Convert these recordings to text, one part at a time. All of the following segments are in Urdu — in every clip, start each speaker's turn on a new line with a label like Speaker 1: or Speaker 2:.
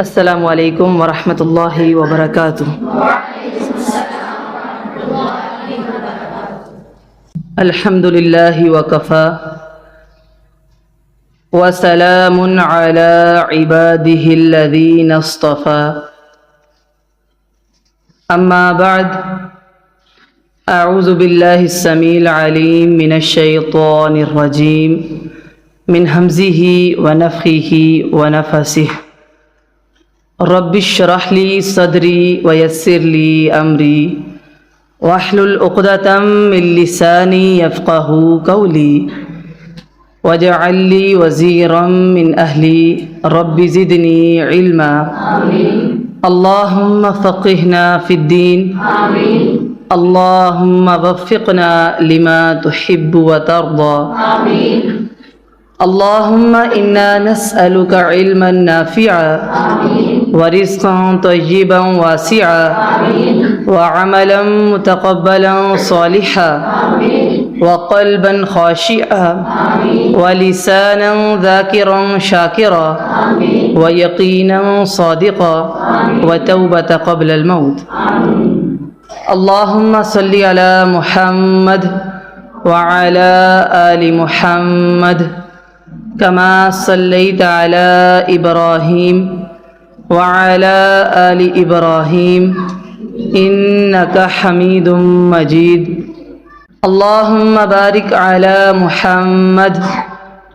Speaker 1: السلام علیکم ورحمۃ اللہ وبرکاتہ۔ الحمد للہ وکفی وسلام علی عباده الذین اصطفی، اما بعد، اعوذ باللہ السمیع العلیم من الشیطان الرجیم من ہمزہ ونفخہ ونفثہ۔ رب اشرح لی صدری ویسر لی امری واحلل عقدۃ من لسانی یفقہوا قولی واجعل لی وزیرا من اہلی رب زدنی علما۔ اللہم فقہنا فی الدین، اللہم وفقنا لما تحب وترضى، اللہم انا نسألک علما نافعا ورزقا طیبا واسعا وعملا متقبلا صالحا وقلبا خاشعا ولسانا ذاکرا شاکرا ویقینا صادقا وتوبة قبل الموت۔ اللہم صلی علی محمد وعلی آل محمد کما صلیت علی ابراہیم وعلى آل إبراهيم إنك حميد مجيد۔ اللهم بارك على محمد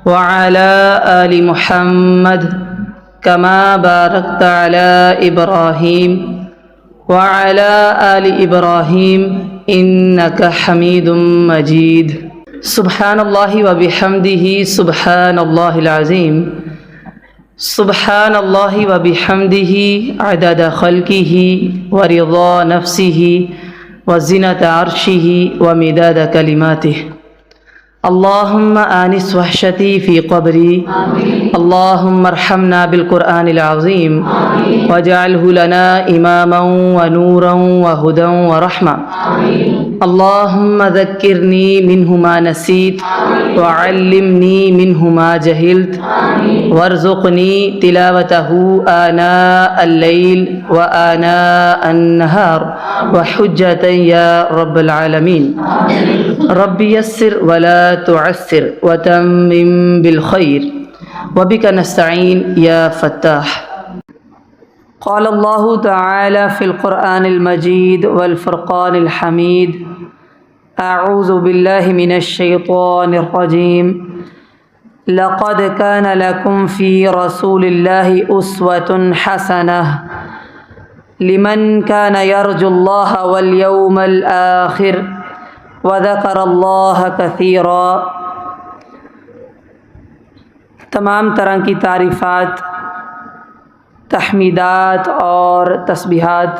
Speaker 1: وعلى آل محمد كما باركت على إبراهيم وعلى آل إبراهيم إنك حميد مجيد۔ سبحان الله وبحمده سبحان الله العظيم، سبحان اللہ وبحمدہ عدد خلقہ ورضا نفسہ وزنۃ عرشہ ومداد کلماتہ۔ اللہم آنس وحشتی فی قبری، اللہم ارحمنا بالقرآن العظیم واجعلہ لنا اماما ونورا وہدا ورحمہ۔ اللہم ذکرنی منہ ما نسیت وعلمنی منہ ما جہلت وارزقنی تلاوتہ آناء اللیل وآناء النہار وحجة یا رب العالمین۔ رب یسر ولا تعسر وتمم بالخیر وبک نستعین یا فتاح۔ قال اللہ تعالی فی القرآن المجید والفرقان الحمید، اعوذ باللہ من الشیطان الرجیم، لقد كان لكم في رسول الله أسوة حسنة لمن كان يرجو الله واليوم الآخر وذكر الله كثيرا۔ تمام طرح کی تعریفات، تحمیدات اور تسبیحات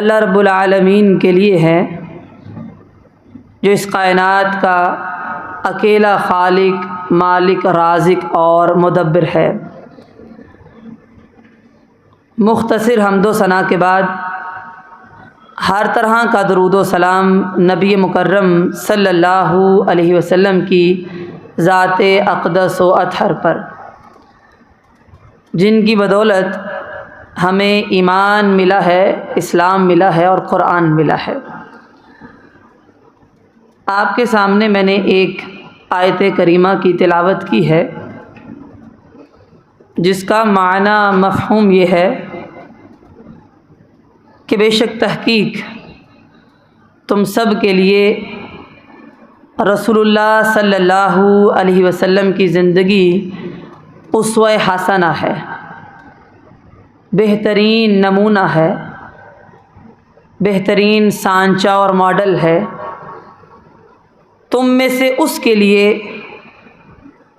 Speaker 1: اللہ رب العالمین کے لیے ہے، جو اس کائنات کا اکیلا خالق، مالک، رازق اور مدبر ہے۔ مختصر حمد و ثنا کے بعد ہر طرح کا درود و سلام نبی مکرم صلی اللہ علیہ وسلم کی ذات اقدس و اطہر پر، جن کی بدولت ہمیں ایمان ملا ہے، اسلام ملا ہے اور قرآن ملا ہے۔ آپ کے سامنے میں نے ایک آیت کریمہ کی تلاوت کی ہے، جس کا معنی مفہوم یہ ہے کہ بے شک تحقیق تم سب کے لیے رسول اللہ صلی اللہ علیہ وسلم کی زندگی اسوہ حسنہ ہے، بہترین نمونہ ہے، بہترین سانچہ اور ماڈل ہے تم میں سے اس کے لیے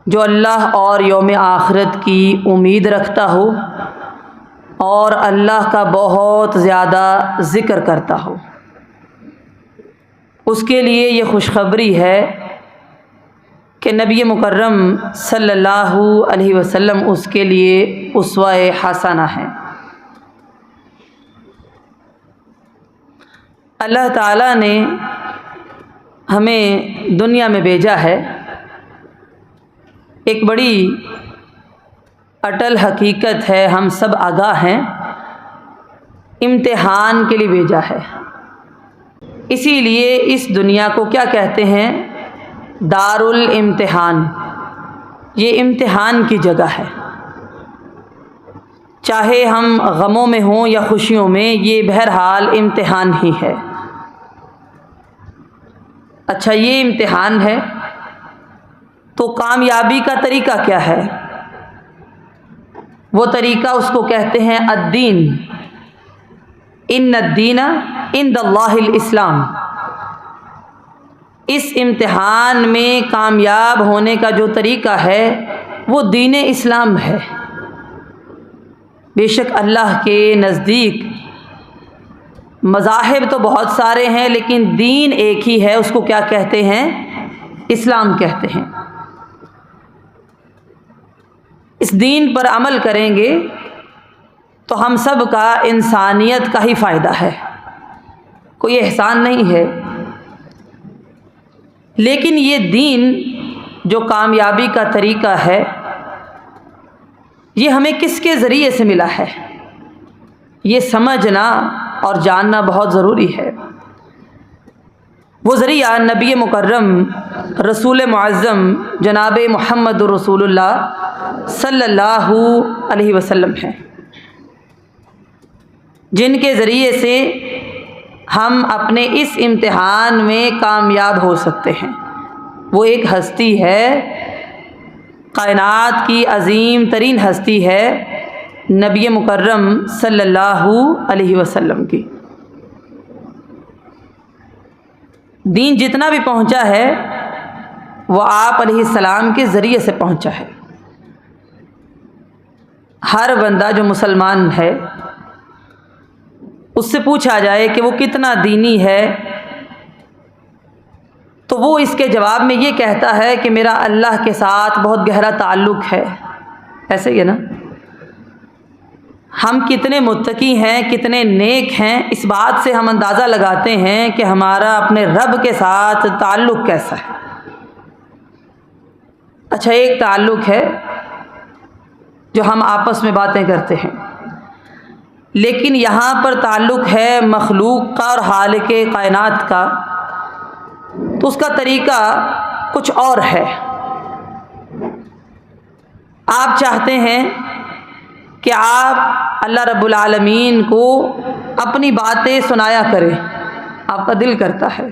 Speaker 1: جو اللہ اور یوم آخرت کی امید رکھتا ہو اور اللہ کا بہت زیادہ ذکر کرتا ہو۔ اس کے لیے یہ خوشخبری ہے کہ نبی مکرم صلی اللہ علیہ وسلم اس کے لیے اسوہ حسنہ ہے۔ اللہ تعالیٰ نے ہمیں دنیا میں بھیجا ہے ایک بڑی اٹل حقیقت ہے، ہم سب آگاہ ہیں، امتحان کے لیے بھیجا ہے۔ اسی لیے اس دنیا کو کیا کہتے ہیں؟ دار الامتحان۔ یہ امتحان کی جگہ ہے، چاہے ہم غموں میں ہوں یا خوشیوں میں، یہ بہرحال امتحان ہی ہے۔ اچھا، یہ امتحان ہے تو کامیابی کا طریقہ کیا ہے؟ وہ طریقہ اس کو کہتے ہیں الدین، ان الدین عند اللہ الاسلام۔ اس امتحان میں کامیاب ہونے کا جو طریقہ ہے وہ دین اسلام ہے۔ بے شک اللہ کے نزدیک مذاہب تو بہت سارے ہیں، لیکن دین ایک ہی ہے، اس کو کیا کہتے ہیں؟ اسلام کہتے ہیں۔ اس دین پر عمل کریں گے تو ہم سب کا انسانیت کا ہی فائدہ ہے، کوئی احسان نہیں ہے۔ لیکن یہ دین جو کامیابی کا طریقہ ہے، یہ ہمیں کس کے ذریعے سے ملا ہے؟ یہ سمجھنا اور جاننا بہت ضروری ہے۔ وہ ذریعہ نبی مکرم رسول معظم جناب محمد رسول اللہ صلی اللہ علیہ وسلم ہیں، جن کے ذریعے سے ہم اپنے اس امتحان میں کامیاب ہو سکتے ہیں۔ وہ ایک ہستی ہے، کائنات کی عظیم ترین ہستی ہے، نبی مکرم صلی اللہ علیہ وسلم کی۔ دین جتنا بھی پہنچا ہے وہ آپ علیہ السلام کے ذریعے سے پہنچا ہے۔ ہر بندہ جو مسلمان ہے اس سے پوچھا جائے کہ وہ کتنا دینی ہے، تو وہ اس کے جواب میں یہ کہتا ہے کہ میرا اللہ کے ساتھ بہت گہرا تعلق ہے۔ ایسے ہی ہے نا؟ ہم کتنے متقی ہیں، کتنے نیک ہیں، اس بات سے ہم اندازہ لگاتے ہیں کہ ہمارا اپنے رب کے ساتھ تعلق کیسا ہے۔ اچھا، ایک تعلق ہے جو ہم آپس میں باتیں کرتے ہیں، لیکن یہاں پر تعلق ہے مخلوق کا اور خالق کائنات کا، تو اس کا طریقہ کچھ اور ہے۔ آپ چاہتے ہیں کہ آپ اللہ رب العالمین کو اپنی باتیں سنایا کریں، آپ کا دل کرتا ہے۔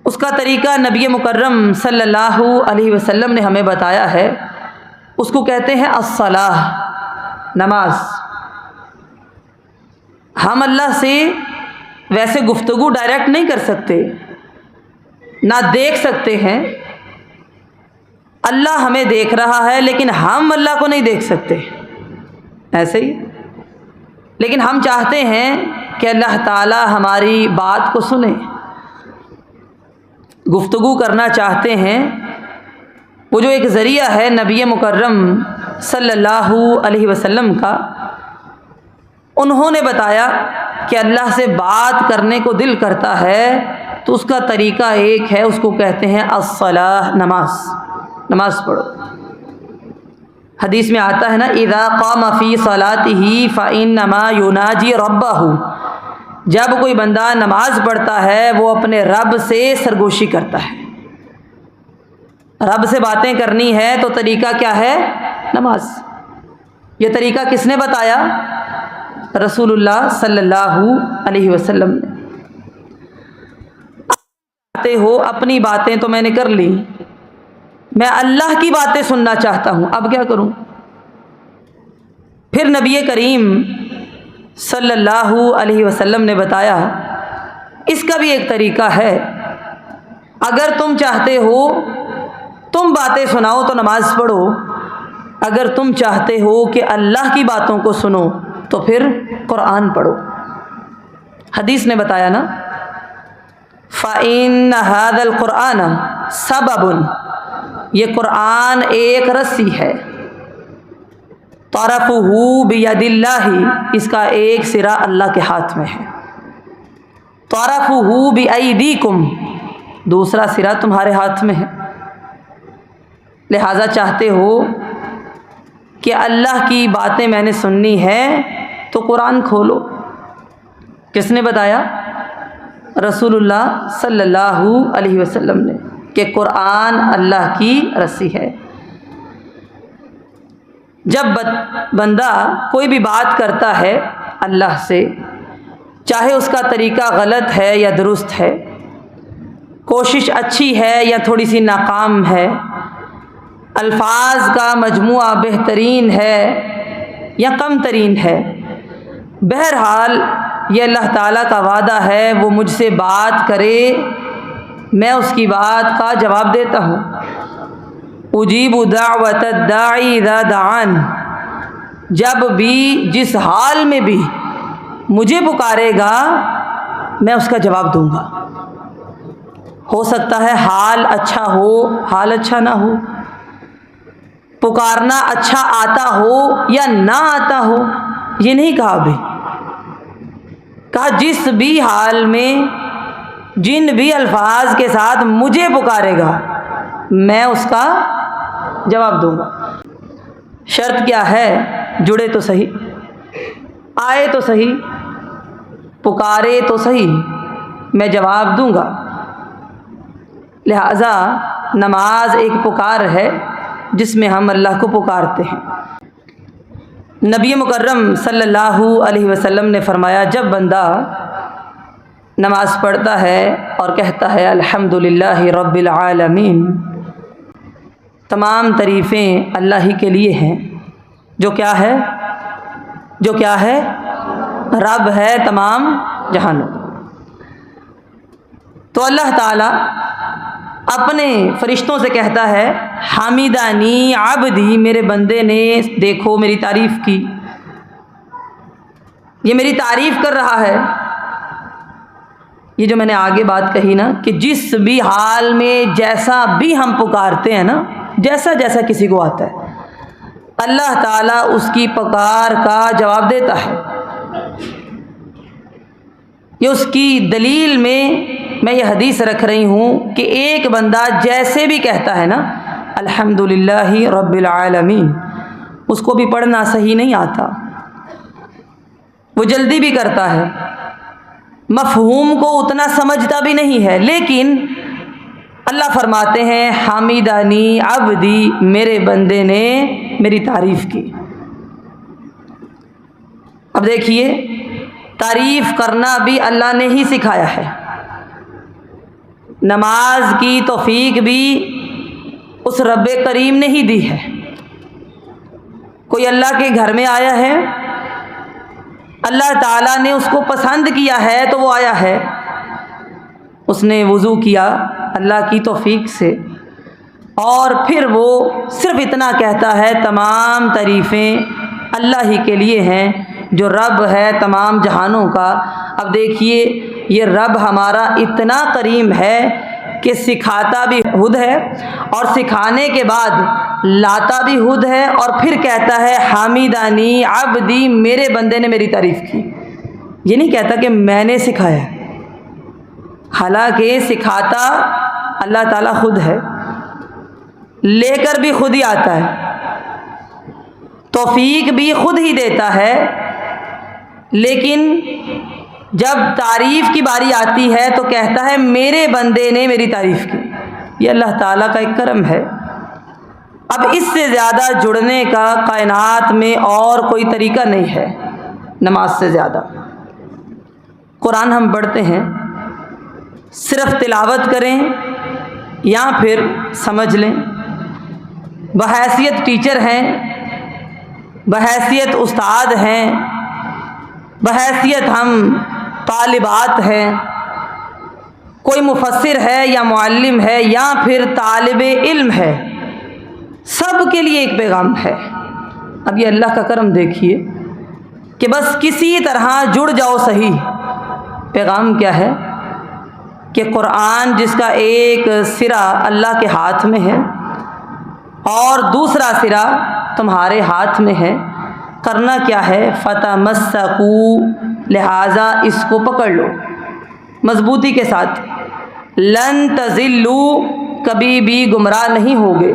Speaker 1: اس کا طریقہ نبی مکرم صلی اللہ علیہ وسلم نے ہمیں بتایا ہے، اس کو کہتے ہیں الصلاۃ، نماز۔ ہم اللہ سے ویسے گفتگو ڈائریکٹ نہیں کر سکتے، نہ دیکھ سکتے ہیں، اللہ ہمیں دیکھ رہا ہے لیکن ہم اللہ کو نہیں دیکھ سکتے، ایسے ہی۔ لیکن ہم چاہتے ہیں کہ اللہ تعالی ہماری بات کو سنے، گفتگو کرنا چاہتے ہیں۔ وہ جو ایک ذریعہ ہے نبی مکرم صلی اللہ علیہ وسلم کا، انہوں نے بتایا کہ اللہ سے بات کرنے کو دل کرتا ہے تو اس کا طریقہ ایک ہے، اس کو کہتے ہیں الصلاۃ، نماز۔ نماز پڑھو۔ حدیث میں آتا ہے نا، اذا قام فی صلاتہ فانما یناجی ربہ، جب کوئی بندہ نماز پڑھتا ہے وہ اپنے رب سے سرگوشی کرتا ہے، رب سے باتیں کرنی ہے تو طریقہ کیا ہے؟ نماز۔ یہ طریقہ کس نے بتایا؟ رسول اللہ صلی اللہ علیہ وسلم نے۔ کہتے ہو اپنی باتیں تو میں نے کر لی، میں اللہ کی باتیں سننا چاہتا ہوں، اب کیا کروں؟ پھر نبی کریم صلی اللہ علیہ وسلم نے بتایا اس کا بھی ایک طریقہ ہے۔ اگر تم چاہتے ہو تم باتیں سناؤ تو نماز پڑھو، اگر تم چاہتے ہو کہ اللہ کی باتوں کو سنو تو پھر قرآن پڑھو۔ حدیث نے بتایا نا، فَإِنَّ هَذَا الْقُرْآنَ سَبَبٌ، یہ قرآن ایک رسی ہے، طَرَفُهُ بِيَدِ اللَّهِ، اس کا ایک سرا اللہ کے ہاتھ میں ہے، طَرَفُهُ بِأَيْدِيكُمْ، دوسرا سرا تمہارے ہاتھ میں ہے۔ لہٰذا چاہتے ہو کہ اللہ کی باتیں میں نے سننی ہے تو قرآن کھولو۔ کس نے بتایا؟ رسول اللہ صلی اللہ علیہ وسلم نے، کہ قرآن اللہ کی رسی ہے۔ جب بندہ کوئی بھی بات کرتا ہے اللہ سے، چاہے اس کا طریقہ غلط ہے یا درست ہے، کوشش اچھی ہے یا تھوڑی سی ناکام ہے، الفاظ کا مجموعہ بہترین ہے یا کم ترین ہے، بہرحال یہ اللہ تعالیٰ کا وعدہ ہے وہ مجھ سے بات کرے، میں اس کی بات کا جواب دیتا ہوں۔ اجیب دعوت الداعی اذا دعان، جب بھی جس حال میں بھی مجھے پکارے گا میں اس کا جواب دوں گا۔ ہو سکتا ہے حال اچھا ہو، حال اچھا نہ ہو، پکارنا اچھا آتا ہو یا نہ آتا ہو، یہ نہیں کہا ابھی، کہا جس بھی حال میں جن بھی الفاظ کے ساتھ مجھے پکارے گا میں اس کا جواب دوں گا۔ شرط کیا ہے؟ جڑے تو صحیح، آئے تو صحیح، پکارے تو صحیح، میں جواب دوں گا۔ لہذا نماز ایک پکار ہے جس میں ہم اللہ کو پکارتے ہیں۔ نبی مکرم صلی اللہ علیہ وسلم نے فرمایا، جب بندہ نماز پڑھتا ہے اور کہتا ہے الحمدللہ رب العالمین، تمام تعریفیں اللہ ہی کے لیے ہیں، جو کیا ہے؟ جو کیا ہے؟ رب ہے تمام جہانوں۔ تو اللہ تعالیٰ اپنے فرشتوں سے کہتا ہے حمیدانی عبدی، میرے بندے نے دیکھو میری تعریف کی، یہ میری تعریف کر رہا ہے۔ یہ جو میں نے آگے بات کہی نا کہ جس بھی حال میں جیسا بھی ہم پکارتے ہیں نا، جیسا جیسا کسی کو آتا ہے، اللہ تعالیٰ اس کی پکار کا جواب دیتا ہے۔ یہ اس کی دلیل میں یہ حدیث رکھ رہی ہوں کہ ایک بندہ جیسے بھی کہتا ہے نا الحمدللہ رب العالمین، اس کو بھی پڑھنا صحیح نہیں آتا، وہ جلدی بھی کرتا ہے، مفہوم کو اتنا سمجھتا بھی نہیں ہے، لیکن اللہ فرماتے ہیں حمیدانی عبدی، میرے بندے نے میری تعریف کی۔ اب دیکھیے، تعریف کرنا بھی اللہ نے ہی سکھایا ہے، نماز کی توفیق بھی اس رب کریم نے ہی دی ہے۔ کوئی اللہ کے گھر میں آیا ہے، اللہ تعالیٰ نے اس کو پسند کیا ہے تو وہ آیا ہے، اس نے وضو کیا اللہ کی توفیق سے، اور پھر وہ صرف اتنا کہتا ہے تمام تعریفیں اللہ ہی کے لیے ہیں جو رب ہے تمام جہانوں کا۔ اب دیکھیے، یہ رب ہمارا اتنا کریم ہے کہ سکھاتا بھی خود ہے، اور سکھانے کے بعد لاتا بھی خود ہے، اور پھر کہتا ہے حمیدانی عبدی، میرے بندے نے میری تعریف کی۔ یہ نہیں کہتا کہ میں نے سکھایا، حالانکہ سکھاتا اللہ تعالیٰ خود ہے، لے کر بھی خود ہی آتا ہے، توفیق بھی خود ہی دیتا ہے، لیکن جب تعریف کی باری آتی ہے تو کہتا ہے میرے بندے نے میری تعریف کی۔ یہ اللہ تعالیٰ کا ایک کرم ہے۔ اب اس سے زیادہ جڑنے کا کائنات میں اور کوئی طریقہ نہیں ہے نماز سے زیادہ۔ قرآن ہم پڑھتے ہیں، صرف تلاوت کریں یا پھر سمجھ لیں، بحیثیت ٹیچر ہیں، بحیثیت استاد ہیں، بحیثیت ہم طالبات ہیں، کوئی مفسر ہے یا معلم ہے یا پھر طالب علم ہے، سب کے لیے ایک پیغام ہے۔ اب یہ اللہ کا کرم دیکھیے کہ بس کسی طرح جڑ جاؤ صحیح۔ پیغام کیا ہے؟ کہ قرآن جس کا ایک سرا اللہ کے ہاتھ میں ہے اور دوسرا سرا تمہارے ہاتھ میں ہے، کرنا کیا ہے؟ فتمسکوا، لہٰذا اس کو پکڑ لو مضبوطی کے ساتھ، لن تضلوا، کبھی بھی گمراہ نہیں ہوگے،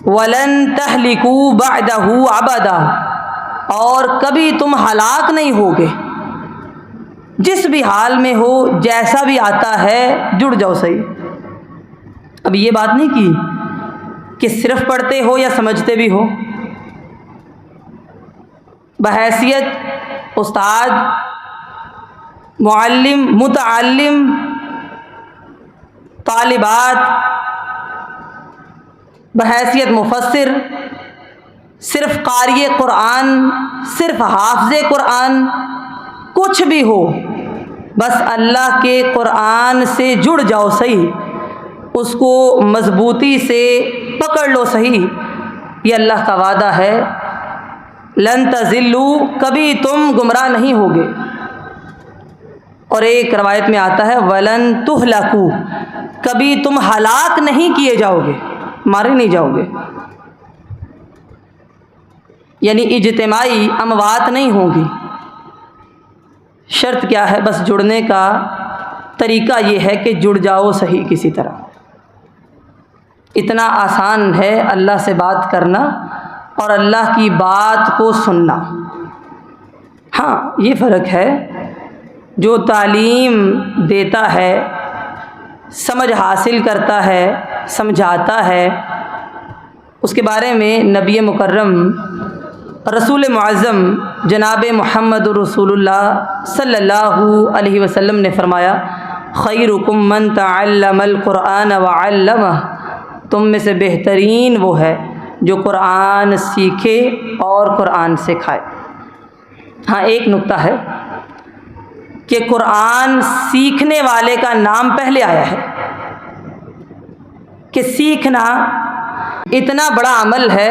Speaker 1: وَلَن تَهْلِكُوا بَعْدَهُ أَبَدًا، اور کبھی تم ہلاک نہیں ہوگے، جس بھی حال میں ہو، جیسا بھی آتا ہے جڑ جاؤ صحیح۔ اب یہ بات نہیں کی کہ صرف پڑھتے ہو یا سمجھتے بھی ہو، بحیثیت استاد، معلم، متعلم، طالبات، بحیثیت مفسر، صرف قاری قرآن، صرف حافظ قرآن، کچھ بھی ہو، بس اللہ کے قرآن سے جڑ جاؤ صحیح، اس کو مضبوطی سے پکڑ لو صحیح۔ یہ اللہ کا وعدہ ہے، لن تضلوا، کبھی تم گمراہ نہیں ہوگے۔ اور ایک روایت میں آتا ہے ولن تہلکوا، کبھی تم ہلاک نہیں کیے جاؤ گے، مارے نہیں جاؤ گے، یعنی اجتماعی اموات نہیں ہوں گی۔ شرط کیا ہے؟ بس جڑنے کا طریقہ یہ ہے کہ جڑ جاؤ صحیح کسی طرح۔ اتنا آسان ہے اللہ سے بات کرنا اور اللہ کی بات کو سننا۔ ہاں یہ فرق ہے، جو تعلیم دیتا ہے، سمجھ حاصل کرتا ہے، سمجھاتا ہے، اس کے بارے میں نبی مکرم رسول معظم جناب محمد رسول اللہ صلی اللہ علیہ وسلم نے فرمایا خیرکم من تعلم القرآن وعلمہ، تم میں سے بہترین وہ ہے جو قرآن سیکھے اور قرآن سکھائے۔ ہاں ایک نکتہ ہے کہ قرآن سیکھنے والے کا نام پہلے آیا ہے، کہ سیکھنا اتنا بڑا عمل ہے،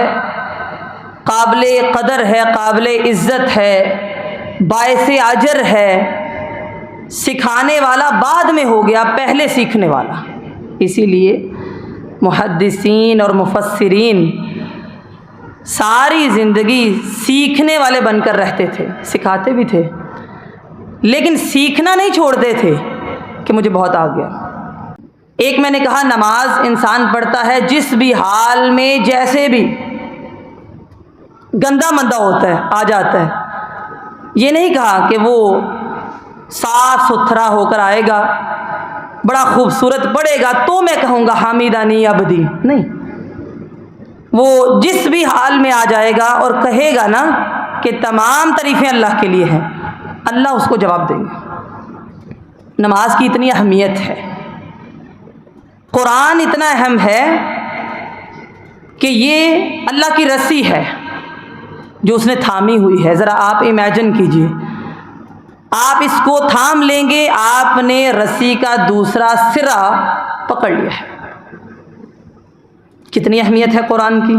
Speaker 1: قابل قدر ہے، قابل عزت ہے، باعث اجر ہے، سکھانے والا بعد میں ہو گیا، پہلے سیکھنے والا۔ اسی لیے محدثین اور مفسرین ساری زندگی سیکھنے والے بن کر رہتے تھے، سکھاتے بھی تھے، لیکن سیکھنا نہیں چھوڑتے تھے کہ مجھے بہت آ گیا۔ ایک میں نے کہا نماز انسان پڑھتا ہے جس بھی حال میں، جیسے بھی گندا مندہ ہوتا ہے آ جاتا ہے، یہ نہیں کہا کہ وہ صاف ستھرا ہو کر آئے گا، بڑا خوبصورت پڑھے گا تو میں کہوں گا حمیدانی عبدی، نہیں، وہ جس بھی حال میں آ جائے گا اور کہے گا نا کہ تمام تعریفیں اللہ کے لیے ہیں، اللہ اس کو جواب دیں گے۔ نماز کی اتنی اہمیت ہے، قرآن اتنا اہم ہے کہ یہ اللہ کی رسی ہے جو اس نے تھامی ہوئی ہے۔ ذرا آپ امیجن کیجئے، آپ اس کو تھام لیں گے، آپ نے رسی کا دوسرا سرا پکڑ لیا ہے۔ کتنی اہمیت ہے قرآن کی۔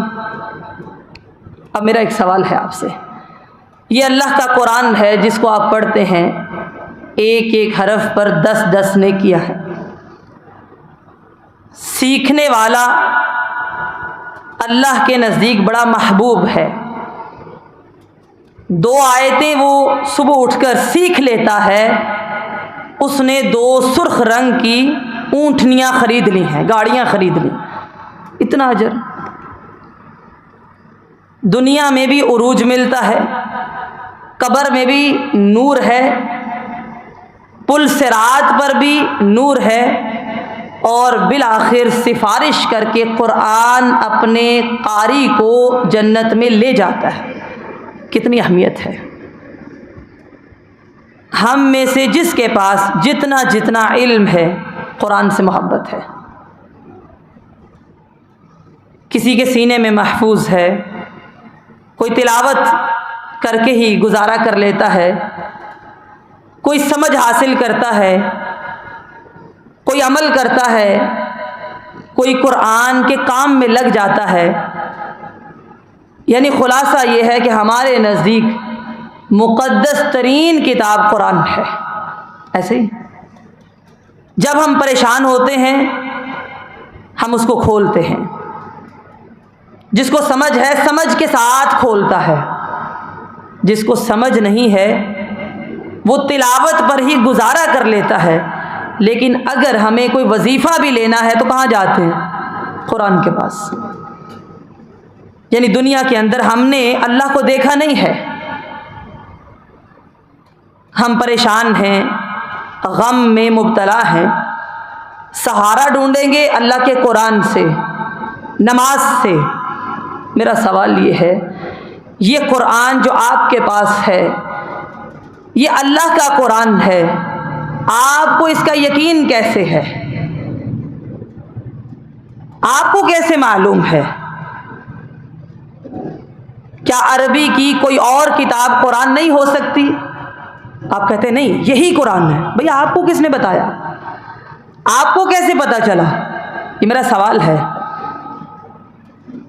Speaker 1: اب میرا ایک سوال ہے آپ سے، یہ اللہ کا قرآن ہے جس کو آپ پڑھتے ہیں، ایک ایک حرف پر 10 نیکیاں ہیں، سیکھنے والا اللہ کے نزدیک بڑا محبوب ہے۔ 2 آیتیں وہ صبح اٹھ کر سیکھ لیتا ہے، اس نے 2 سرخ رنگ کی اونٹنیاں خرید لی ہیں، گاڑیاں خرید لی، اتنا اجر۔ دنیا میں بھی عروج ملتا ہے، قبر میں بھی نور ہے، پل صراط پر بھی نور ہے، اور بالآخر سفارش کر کے قرآن اپنے قاری کو جنت میں لے جاتا ہے۔ کتنی اہمیت ہے۔ ہم میں سے جس کے پاس جتنا جتنا علم ہے، قرآن سے محبت ہے، کسی کے سینے میں محفوظ ہے، کوئی تلاوت کر کے ہی گزارا کر لیتا ہے، کوئی سمجھ حاصل کرتا ہے، کوئی عمل کرتا ہے، کوئی قرآن کے کام میں لگ جاتا ہے۔ یعنی خلاصہ یہ ہے کہ ہمارے نزدیک مقدس ترین کتاب قرآن ہے۔ ایسے ہی جب ہم پریشان ہوتے ہیں ہم اس کو کھولتے ہیں، جس کو سمجھ ہے سمجھ کے ساتھ کھولتا ہے، جس کو سمجھ نہیں ہے وہ تلاوت پر ہی گزارا کر لیتا ہے۔ لیکن اگر ہمیں کوئی وظیفہ بھی لینا ہے تو کہاں جاتے ہیں؟ قرآن کے پاس۔ یعنی دنیا کے اندر ہم نے اللہ کو دیکھا نہیں ہے، ہم پریشان ہیں، غم میں مبتلا ہیں، سہارا ڈھونڈیں گے اللہ کے قرآن سے، نماز سے۔ میرا سوال یہ ہے، یہ قرآن جو آپ کے پاس ہے یہ اللہ کا قرآن ہے، آپ کو اس کا یقین کیسے ہے؟ آپ کو کیسے معلوم ہے؟ کیا عربی کی کوئی اور کتاب قرآن نہیں ہو سکتی؟ آپ کہتے ہیں نہیں یہی قرآن ہے۔ بھئی آپ کو کس نے بتایا؟ آپ کو کیسے پتا چلا؟ یہ میرا سوال ہے۔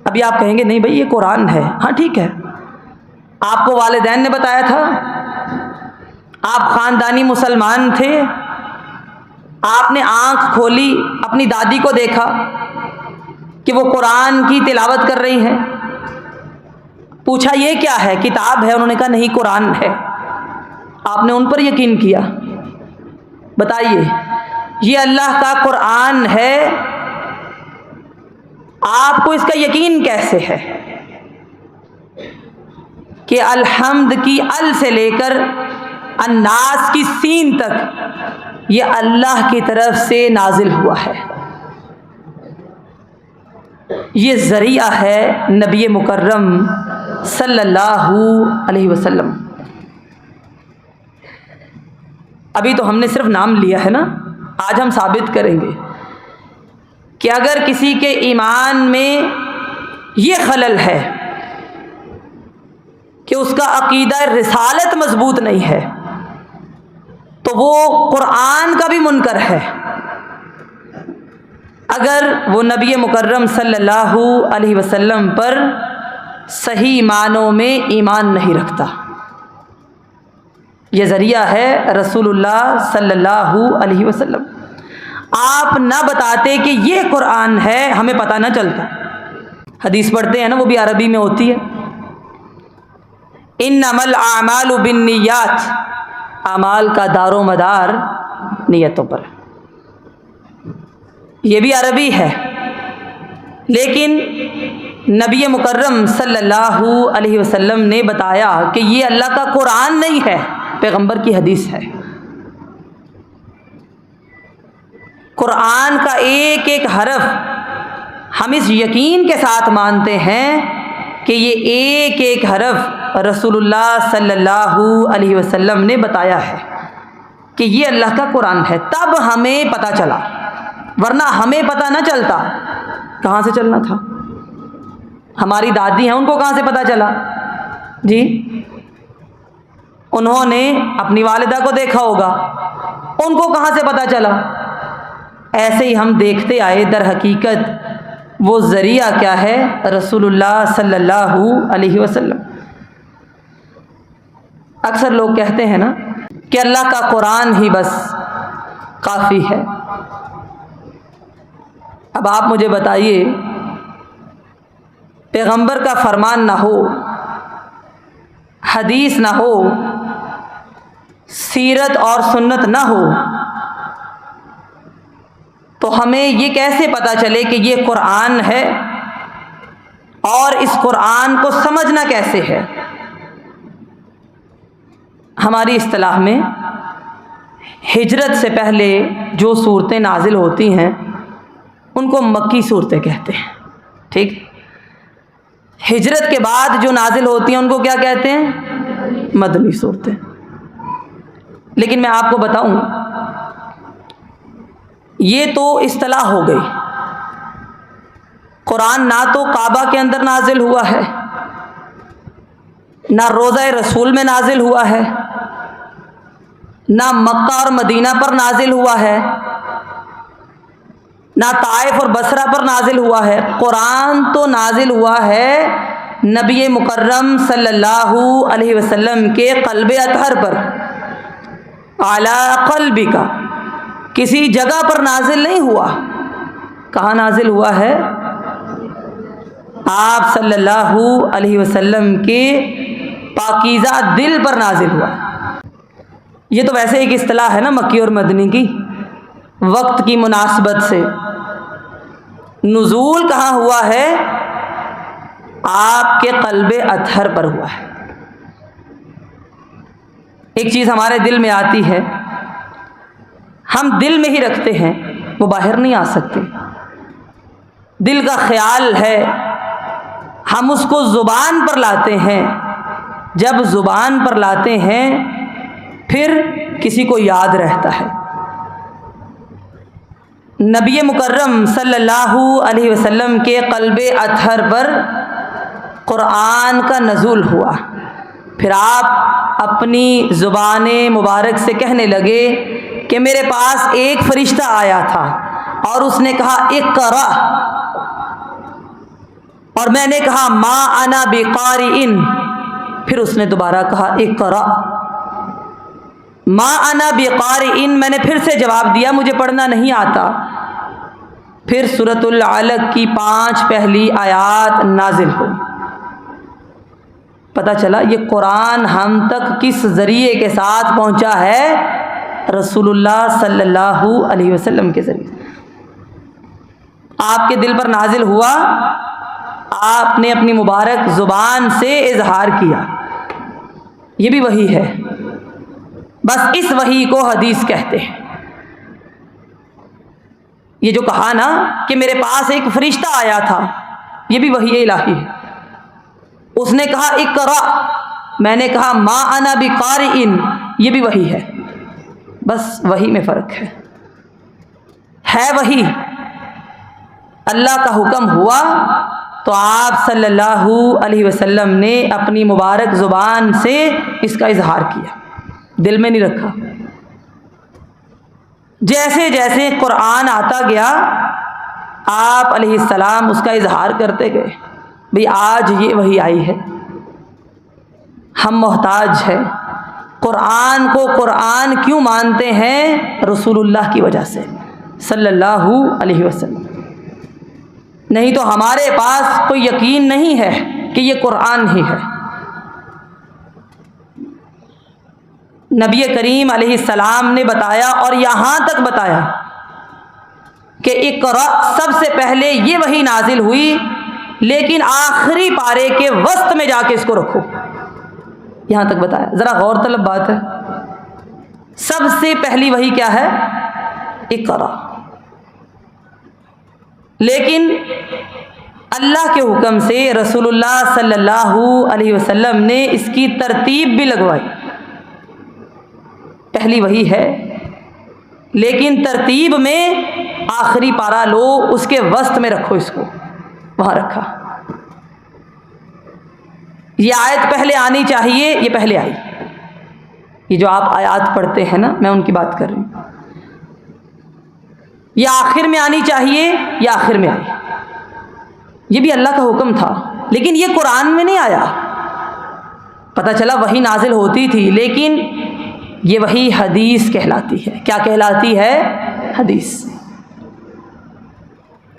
Speaker 1: ابھی آپ کہیں گے نہیں بھئی یہ قرآن ہے، ہاں ٹھیک ہے، آپ کو والدین نے بتایا تھا، آپ خاندانی مسلمان تھے، آپ نے آنکھ کھولی، اپنی دادی کو دیکھا کہ وہ قرآن کی تلاوت کر رہی ہیں، پوچھا یہ کیا ہے؟ کتاب ہے؟ انہوں نے کہا نہیں قرآن ہے، آپ نے ان پر یقین کیا۔ بتائیے یہ اللہ کا قرآن ہے، آپ کو اس کا یقین کیسے ہے کہ الحمد کی ال سے لے کر الناس کی سین تک یہ اللہ کی طرف سے نازل ہوا ہے؟ یہ ذریعہ ہے نبی مکرم صلی اللہ علیہ وسلم۔ ابھی تو ہم نے صرف نام لیا ہے نا، آج ہم ثابت کریں گے کہ اگر کسی کے ایمان میں یہ خلل ہے کہ اس کا عقیدہ رسالت مضبوط نہیں ہے تو وہ قرآن کا بھی منکر ہے، اگر وہ نبی مکرم صلی اللہ علیہ وسلم پر صحیح معنوں میں ایمان نہیں رکھتا۔ یہ ذریعہ ہے رسول اللہ صلی اللہ علیہ وسلم۔ آپ نہ بتاتے کہ یہ قرآن ہے ہمیں پتہ نہ چلتا۔ حدیث پڑھتے ہیں نا، وہ بھی عربی میں ہوتی ہے، انما الاعمال بالنیات، اعمال کا دار و مدار نیتوں پر۔ یہ بھی عربی ہے، لیکن نبی مکرم صلی اللہ علیہ وسلم نے بتایا کہ یہ اللہ کا قرآن نہیں ہے، پیغمبر کی حدیث ہے۔ قرآن کا ایک ایک حرف ہم اس یقین کے ساتھ مانتے ہیں کہ یہ ایک ایک حرف رسول اللہ صلی اللہ علیہ وسلم نے بتایا ہے کہ یہ اللہ کا قرآن ہے، تب ہمیں پتہ چلا، ورنہ ہمیں پتہ نہ چلتا۔ کہاں سے چلنا تھا؟ ہماری دادی ہیں، ان کو کہاں سے پتہ چلا؟ جی انہوں نے اپنی والدہ کو دیکھا ہوگا، ان کو کہاں سے پتہ چلا؟ ایسے ہی ہم دیکھتے آئے، در حقیقت وہ ذریعہ کیا ہے؟ رسول اللہ صلی اللہ علیہ وسلم۔ اکثر لوگ کہتے ہیں نا کہ اللہ کا قرآن ہی بس کافی ہے۔ اب آپ مجھے بتائیے، پیغمبر کا فرمان نہ ہو، حدیث نہ ہو، سیرت اور سنت نہ ہو، تو ہمیں یہ کیسے پتہ چلے کہ یہ قرآن ہے، اور اس قرآن کو سمجھنا کیسے ہے؟ ہماری اصطلاح میں ہجرت سے پہلے جو صورتیں نازل ہوتی ہیں ان کو مکی صورتیں کہتے ہیں، ٹھیک؟ ہجرت کے بعد جو نازل ہوتی ہیں ان کو کیا کہتے ہیں؟ مدنی صورتیں۔ لیکن میں آپ کو بتاؤں، یہ تو اصطلاح ہو گئی۔ قرآن نہ تو کعبہ کے اندر نازل ہوا ہے، نہ روضہ رسول میں نازل ہوا ہے، نہ مکہ اور مدینہ پر نازل ہوا ہے، نہ طائف اور بصرہ پر نازل ہوا ہے۔ قرآن تو نازل ہوا ہے نبی مکرم صلی اللہ علیہ وسلم کے قلب اطہر پر، اعلی قلبک، کسی جگہ پر نازل نہیں ہوا۔ کہاں نازل ہوا ہے؟ آپ صلی اللہ علیہ وسلم کے پاکیزہ دل پر نازل ہوا۔ یہ تو ویسے ایک اصطلاح ہے نا مکی اور مدنی کی، وقت کی مناسبت سے۔ نزول کہاں ہوا ہے؟ آپ کے قلب اطہر پر ہوا ہے۔ ایک چیز ہمارے دل میں آتی ہے، ہم دل میں ہی رکھتے ہیں، وہ باہر نہیں آ سکتے۔ دل کا خیال ہے، ہم اس کو زبان پر لاتے ہیں، جب زبان پر لاتے ہیں پھر کسی کو یاد رہتا ہے۔ نبی مکرم صلی اللہ علیہ وسلم کے قلب اطہر پر قرآن کا نزول ہوا، پھر آپ اپنی زبان مبارک سے کہنے لگے کہ میرے پاس ایک فرشتہ آیا تھا اور اس نے کہا اقرأ، اور میں نے کہا ما انا بقارئ، پھر اس نے دوبارہ کہا اقرأ، ما انا بقارئ، میں نے پھر سے جواب دیا مجھے پڑھنا نہیں آتا۔ پھر سورۃ العلق کی 5 پہلی آیات نازل ہوئی۔ پتہ چلا یہ قرآن ہم تک کس ذریعے کے ساتھ پہنچا ہے؟ رسول اللہ صلی اللہ علیہ وسلم کے ذریعے۔ آپ کے دل پر نازل ہوا، آپ نے اپنی مبارک زبان سے اظہار کیا، یہ بھی وحی ہے، بس اس وحی کو حدیث کہتے ہیں۔ یہ جو کہا نا کہ میرے پاس ایک فرشتہ آیا تھا، یہ بھی وحی الہی ہے۔ اس نے کہا اقرأ، میں نے کہا ما انا بقارئ، یہ بھی وحی ہے، بس وحی میں فرق ہے وحی۔ اللہ کا حکم ہوا تو آپ صلی اللہ علیہ وسلم نے اپنی مبارک زبان سے اس کا اظہار کیا، دل میں نہیں رکھا۔ جیسے جیسے قرآن آتا گیا آپ علیہ السلام اس کا اظہار کرتے گئے، بھئی آج یہ وحی آئی ہے، ہم محتاج ہیں۔ قرآن کو قرآن کیوں مانتے ہیں؟ رسول اللہ کی وجہ سے صلی اللہ علیہ وسلم، نہیں تو ہمارے پاس کوئی یقین نہیں ہے کہ یہ قرآن ہی ہے۔ نبی کریم علیہ السلام نے بتایا، اور یہاں تک بتایا کہ اقرأ سب سے پہلے یہ وحی نازل ہوئی، لیکن آخری پارے کے وسط میں جا کے اس کو رکھو، یہاں تک بتایا۔ ذرا غور طلب بات ہے، سب سے پہلی وحی کیا ہے؟ اقرأ، لیکن اللہ کے حکم سے رسول اللہ صلی اللہ علیہ وسلم نے اس کی ترتیب بھی لگوائی۔ پہلی وحی ہے، لیکن ترتیب میں آخری پارا لو، اس کے وسط میں رکھو، اس کو وہاں رکھا۔ یہ آیت پہلے آنی چاہیے، یہ پہلے آئی۔ یہ جو آپ آیات پڑھتے ہیں نا، میں ان کی بات کر رہی ہوں، یہ آخر میں آنی چاہیے، یہ آخر میں آئی۔ یہ بھی اللہ کا حکم تھا، لیکن یہ قرآن میں نہیں آیا۔ پتہ چلا وحی نازل ہوتی تھی، لیکن یہ وحی حدیث کہلاتی ہے۔ کیا کہلاتی ہے؟ حدیث۔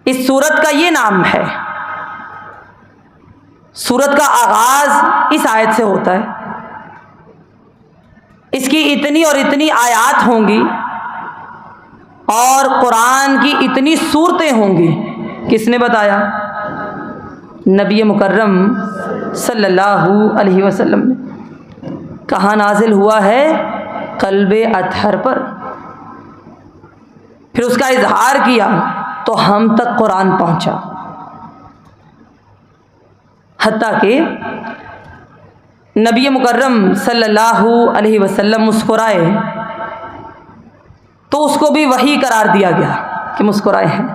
Speaker 1: اس سورت کا یہ نام ہے۔ سورت کا آغاز اس آیت سے ہوتا ہے، اس کی اتنی اور اتنی آیات ہوں گی اور قرآن کی اتنی صورتیں ہوں گی۔ کس نے بتایا؟ نبی مکرم صلی اللہ علیہ وسلم نے۔ کہاں نازل ہوا ہے؟ قلب اطہر پر۔ پھر اس کا اظہار کیا تو ہم تک قرآن پہنچا، حتیٰ کہ نبی مکرم صلی اللہ علیہ وسلم مسکرائے تو اس کو بھی وحی قرار دیا گیا کہ مسکرائے ہیں۔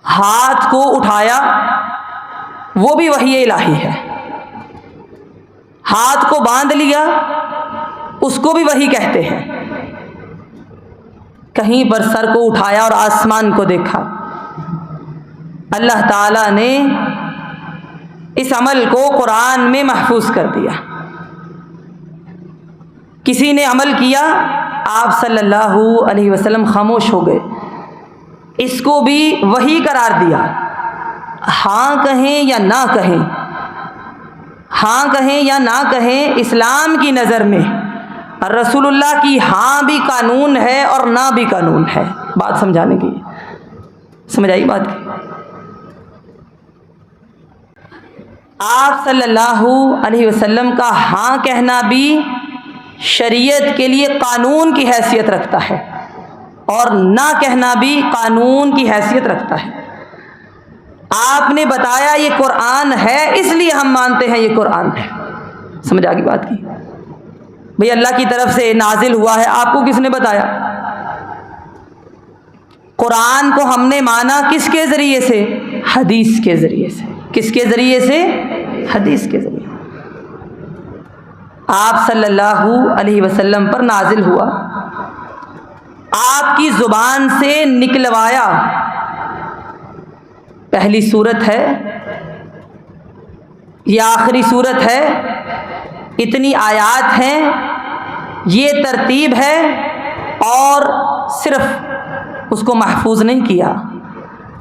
Speaker 1: ہاتھ کو اٹھایا، وہ بھی وحی الہی ہے۔ ہاتھ کو باندھ لیا، اس کو بھی وحی کہتے ہیں۔ کہیں پر سر کو اٹھایا اور آسمان کو دیکھا، اللہ تعالیٰ نے اس عمل کو قرآن میں محفوظ کر دیا۔ کسی نے عمل کیا، آپ صلی اللہ علیہ وسلم خاموش ہو گئے، اس کو بھی وحی قرار دیا۔ ہاں کہیں یا نہ کہیں، ہاں کہیں یا نہ کہیں، اسلام کی نظر میں رسول اللہ کی ہاں بھی قانون ہے اور نہ بھی قانون ہے۔ بات سمجھانے کی، سمجھ آئی بات کی؟ آپ صلی اللہ علیہ وسلم کا ہاں کہنا بھی شریعت کے لیے قانون کی حیثیت رکھتا ہے اور نہ کہنا بھی قانون کی حیثیت رکھتا ہے۔ آپ نے بتایا یہ قرآن ہے، اس لیے ہم مانتے ہیں یہ قرآن ہے۔ سمجھ آ گئی بات کی؟ بھئی اللہ کی طرف سے نازل ہوا ہے، آپ کو کس نے بتایا؟ قرآن کو ہم نے مانا کس کے ذریعے سے؟ حدیث کے ذریعے سے۔ کس کے ذریعے سے؟ حدیث کے ذریعے۔ آپ صلی اللہ علیہ وسلم پر نازل ہوا، آپ کی زبان سے نکلوایا۔ پہلی صورت ہے، یہ آخری صورت ہے، اتنی آیات ہیں، یہ ترتیب ہے، اور صرف اس کو محفوظ نہیں کیا،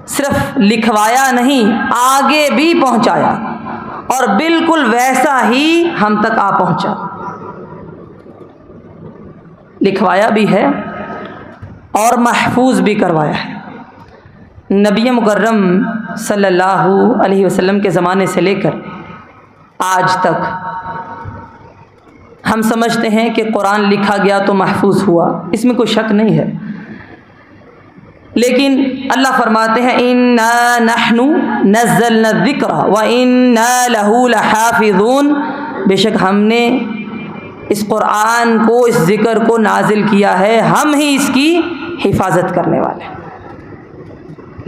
Speaker 1: صرف لکھوایا نہیں، آگے بھی پہنچایا، اور بالکل ویسا ہی ہم تک آ پہنچا۔ لکھوایا بھی ہے اور محفوظ بھی کروایا ہے۔ نبی مکرم صلی اللہ علیہ وسلم کے زمانے سے لے کر آج تک ہم سمجھتے ہیں کہ قرآن لکھا گیا تو محفوظ ہوا، اس میں کوئی شک نہیں ہے، لیکن اللہ فرماتے ہیں اِنَّا نَحْنُ نَزَّلْنَا الذِّكْرَ وَإِنَّا لَهُ لَحَافِظُونَ، بے شک ہم نے اس قرآن کو، اس ذکر کو نازل کیا ہے، ہم ہی اس کی حفاظت کرنے والے ہیں۔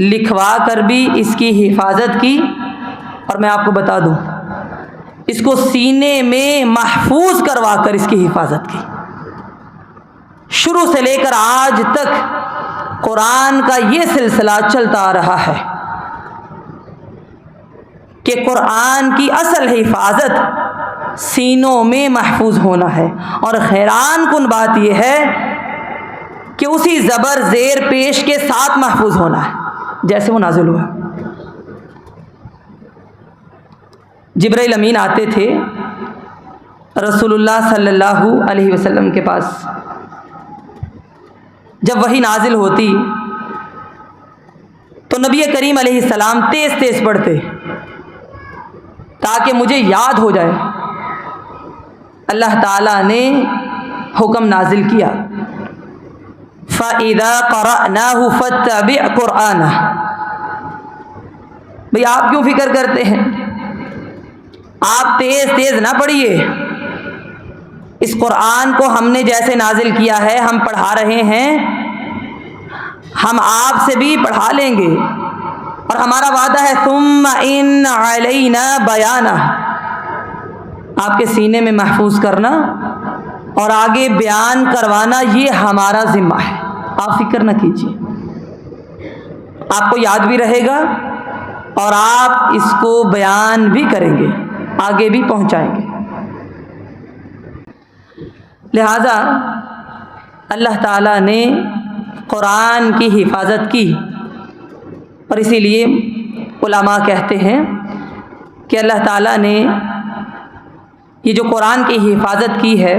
Speaker 1: لکھوا کر بھی اس کی حفاظت کی، اور میں آپ کو بتا دوں اس کو سینے میں محفوظ کروا کر اس کی حفاظت کی۔ شروع سے لے کر آج تک قرآن کا یہ سلسلہ چلتا آ رہا ہے کہ قرآن کی اصل حفاظت سینوں میں محفوظ ہونا ہے، اور حیران کن بات یہ ہے کہ اسی زبر زیر پیش کے ساتھ محفوظ ہونا ہے جیسے وہ نازل ہوا۔ جبرائیل امین آتے تھے رسول اللہ صلی اللہ علیہ وسلم کے پاس، جب وحی نازل ہوتی تو نبی کریم علیہ السلام تیز تیز پڑھتے تاکہ مجھے یاد ہو جائے۔ اللہ تعالیٰ نے حکم نازل کیا فَإِذَا قَرَأْنَاهُ فَاتَّبِعْ قُرْآنَهُ، بھئی آپ کیوں فکر کرتے ہیں؟ آپ تیز تیز نہ پڑھیے، اس قرآن کو ہم نے جیسے نازل کیا ہے ہم پڑھا رہے ہیں، ہم آپ سے بھی پڑھا لیں گے، اور ہمارا وعدہ ہے ثُمَّ إِنَّ عَلَيْنَا بَيَانَهُ، آپ کے سینے میں محفوظ کرنا اور آگے بیان کروانا یہ ہمارا ذمہ ہے، آپ فکر نہ کیجیے، آپ کو یاد بھی رہے گا اور آپ اس کو بیان بھی کریں گے، آگے بھی پہنچائیں گے۔ لہذا اللہ تعالیٰ نے قرآن کی حفاظت کی، اور اسی لیے علماء کہتے ہیں کہ اللہ تعالیٰ نے یہ جو قرآن کی حفاظت کی ہے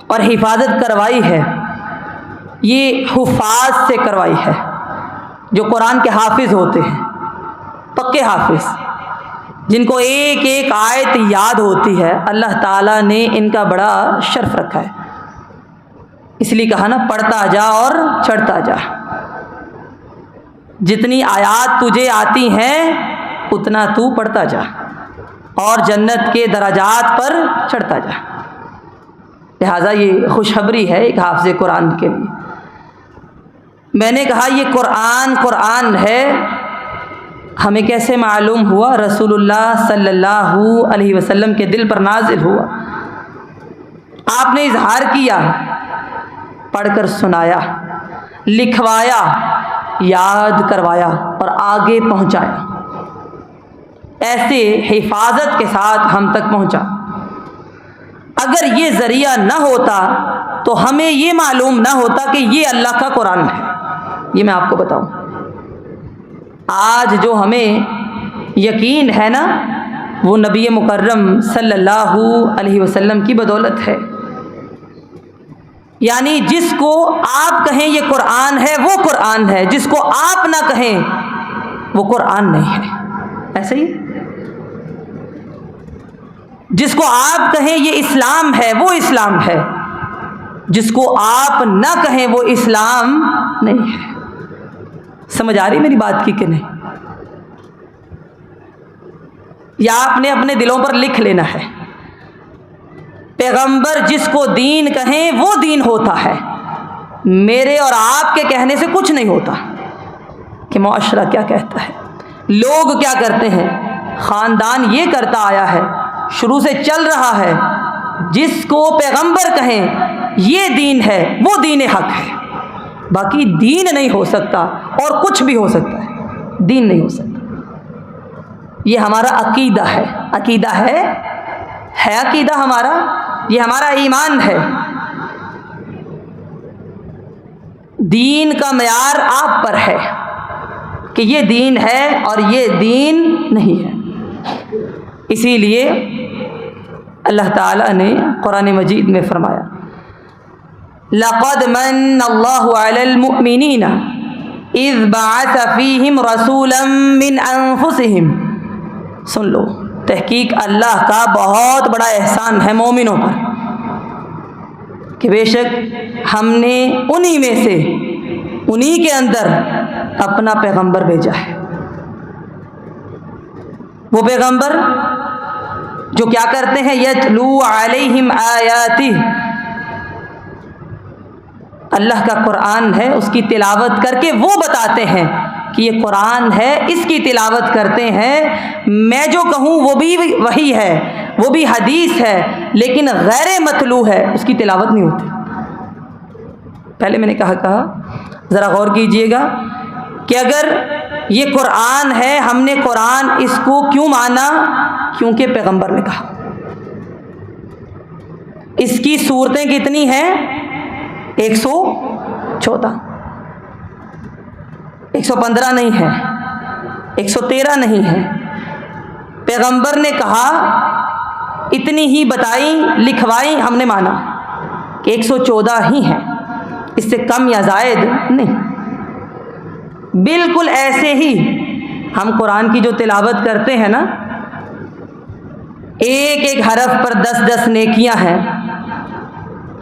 Speaker 1: اور حفاظت کروائی ہے، یہ حفاظ سے کروائی ہے، جو قرآن کے حافظ ہوتے ہیں، پکے حافظ، جن کو ایک ایک آیت یاد ہوتی ہے، اللہ تعالیٰ نے ان کا بڑا شرف رکھا ہے۔ اس لیے کہا نا پڑھتا جا اور چڑھتا جا، جتنی آیات تجھے آتی ہیں اتنا تو پڑھتا جا اور جنت کے درجات پر چڑھتا جا۔ لہٰذا یہ خوشخبری ہے ایک حافظ قرآن کے لیے۔ میں نے کہا یہ قرآن ہے، ہمیں کیسے معلوم ہوا؟ رسول اللہ صلی اللہ علیہ وسلم کے دل پر نازل ہوا، آپ نے اظہار کیا، پڑھ کر سنایا، لکھوایا، یاد کروایا اور آگے پہنچایا، ایسے حفاظت کے ساتھ ہم تک پہنچا۔ اگر یہ ذریعہ نہ ہوتا تو ہمیں یہ معلوم نہ ہوتا کہ یہ اللہ کا قرآن ہے۔ یہ میں آپ کو بتاؤں، آج جو ہمیں یقین ہے نا وہ نبی مکرم صلی اللہ علیہ وسلم کی بدولت ہے۔ یعنی جس کو آپ کہیں یہ قرآن ہے وہ قرآن ہے، جس کو آپ نہ کہیں وہ قرآن نہیں ہے، ایسے ہی جس کو آپ کہیں یہ اسلام ہے وہ اسلام ہے، جس کو آپ نہ کہیں وہ اسلام نہیں ہے۔ سمجھ آ رہی میری بات کی کہ نہیں؟ یا آپ نے اپنے دلوں پر لکھ لینا ہے، پیغمبر جس کو دین کہیں وہ دین ہوتا ہے، میرے اور آپ کے کہنے سے کچھ نہیں ہوتا کہ معاشرہ کیا کہتا ہے، لوگ کیا کرتے ہیں، خاندان یہ کرتا آیا ہے، شروع سے چل رہا ہے۔ جس کو پیغمبر کہیں یہ دین ہے وہ دین حق ہے، باقی دین نہیں ہو سکتا، اور کچھ بھی ہو سکتا ہے، دین نہیں ہو سکتا۔ یہ ہمارا عقیدہ ہے، عقیدہ ہے عقیدہ ہمارا، یہ ہمارا ایمان ہے۔ دین کا معیار آپ پر ہے کہ یہ دین ہے اور یہ دین نہیں ہے۔ اسی لیے اللہ تعالیٰ نے قرآن مجید میں فرمایا لَقَدْ مَنَّ اللَّهُ عَلَى الْمُؤْمِنِينَ إِذْ بَعَثَ فِيهِمْ رَسُولًا مِّنْ أَنفُسِهِمْ۔ سن لو، تحقیق اللہ کا بہت بڑا احسان ہے مومنوں پر کہ بے شک ہم نے انہی میں سے، انہی کے اندر اپنا پیغمبر بھیجا ہے۔ وہ پیغمبر جو کیا کرتے ہیں، یتلو علیہم آیاتہ، اللہ کا قرآن ہے اس کی تلاوت کر کے وہ بتاتے ہیں کہ یہ قرآن ہے، اس کی تلاوت کرتے ہیں، میں جو کہوں وہ بھی وحی ہے، وہ بھی حدیث ہے، لیکن غیر متلو ہے، اس کی تلاوت نہیں ہوتی۔ پہلے میں نے کہا ذرا غور کیجئے گا کہ اگر یہ قرآن ہے، ہم نے قرآن اس کو کیوں مانا؟ کیونکہ پیغمبر نے کہا۔ اس کی صورتیں کتنی ہیں؟ 114، 115 نہیں ہے، 113 نہیں ہے۔ پیغمبر نے کہا، اتنی ہی بتائی لکھوائی، ہم نے مانا کہ 114 ہی ہیں، اس سے کم یا زائد نہیں۔ بالکل ایسے ہی ہم قرآن کی جو تلاوت کرتے ہیں نا، ایک ایک حرف پر 10 نیکیاں ہیں۔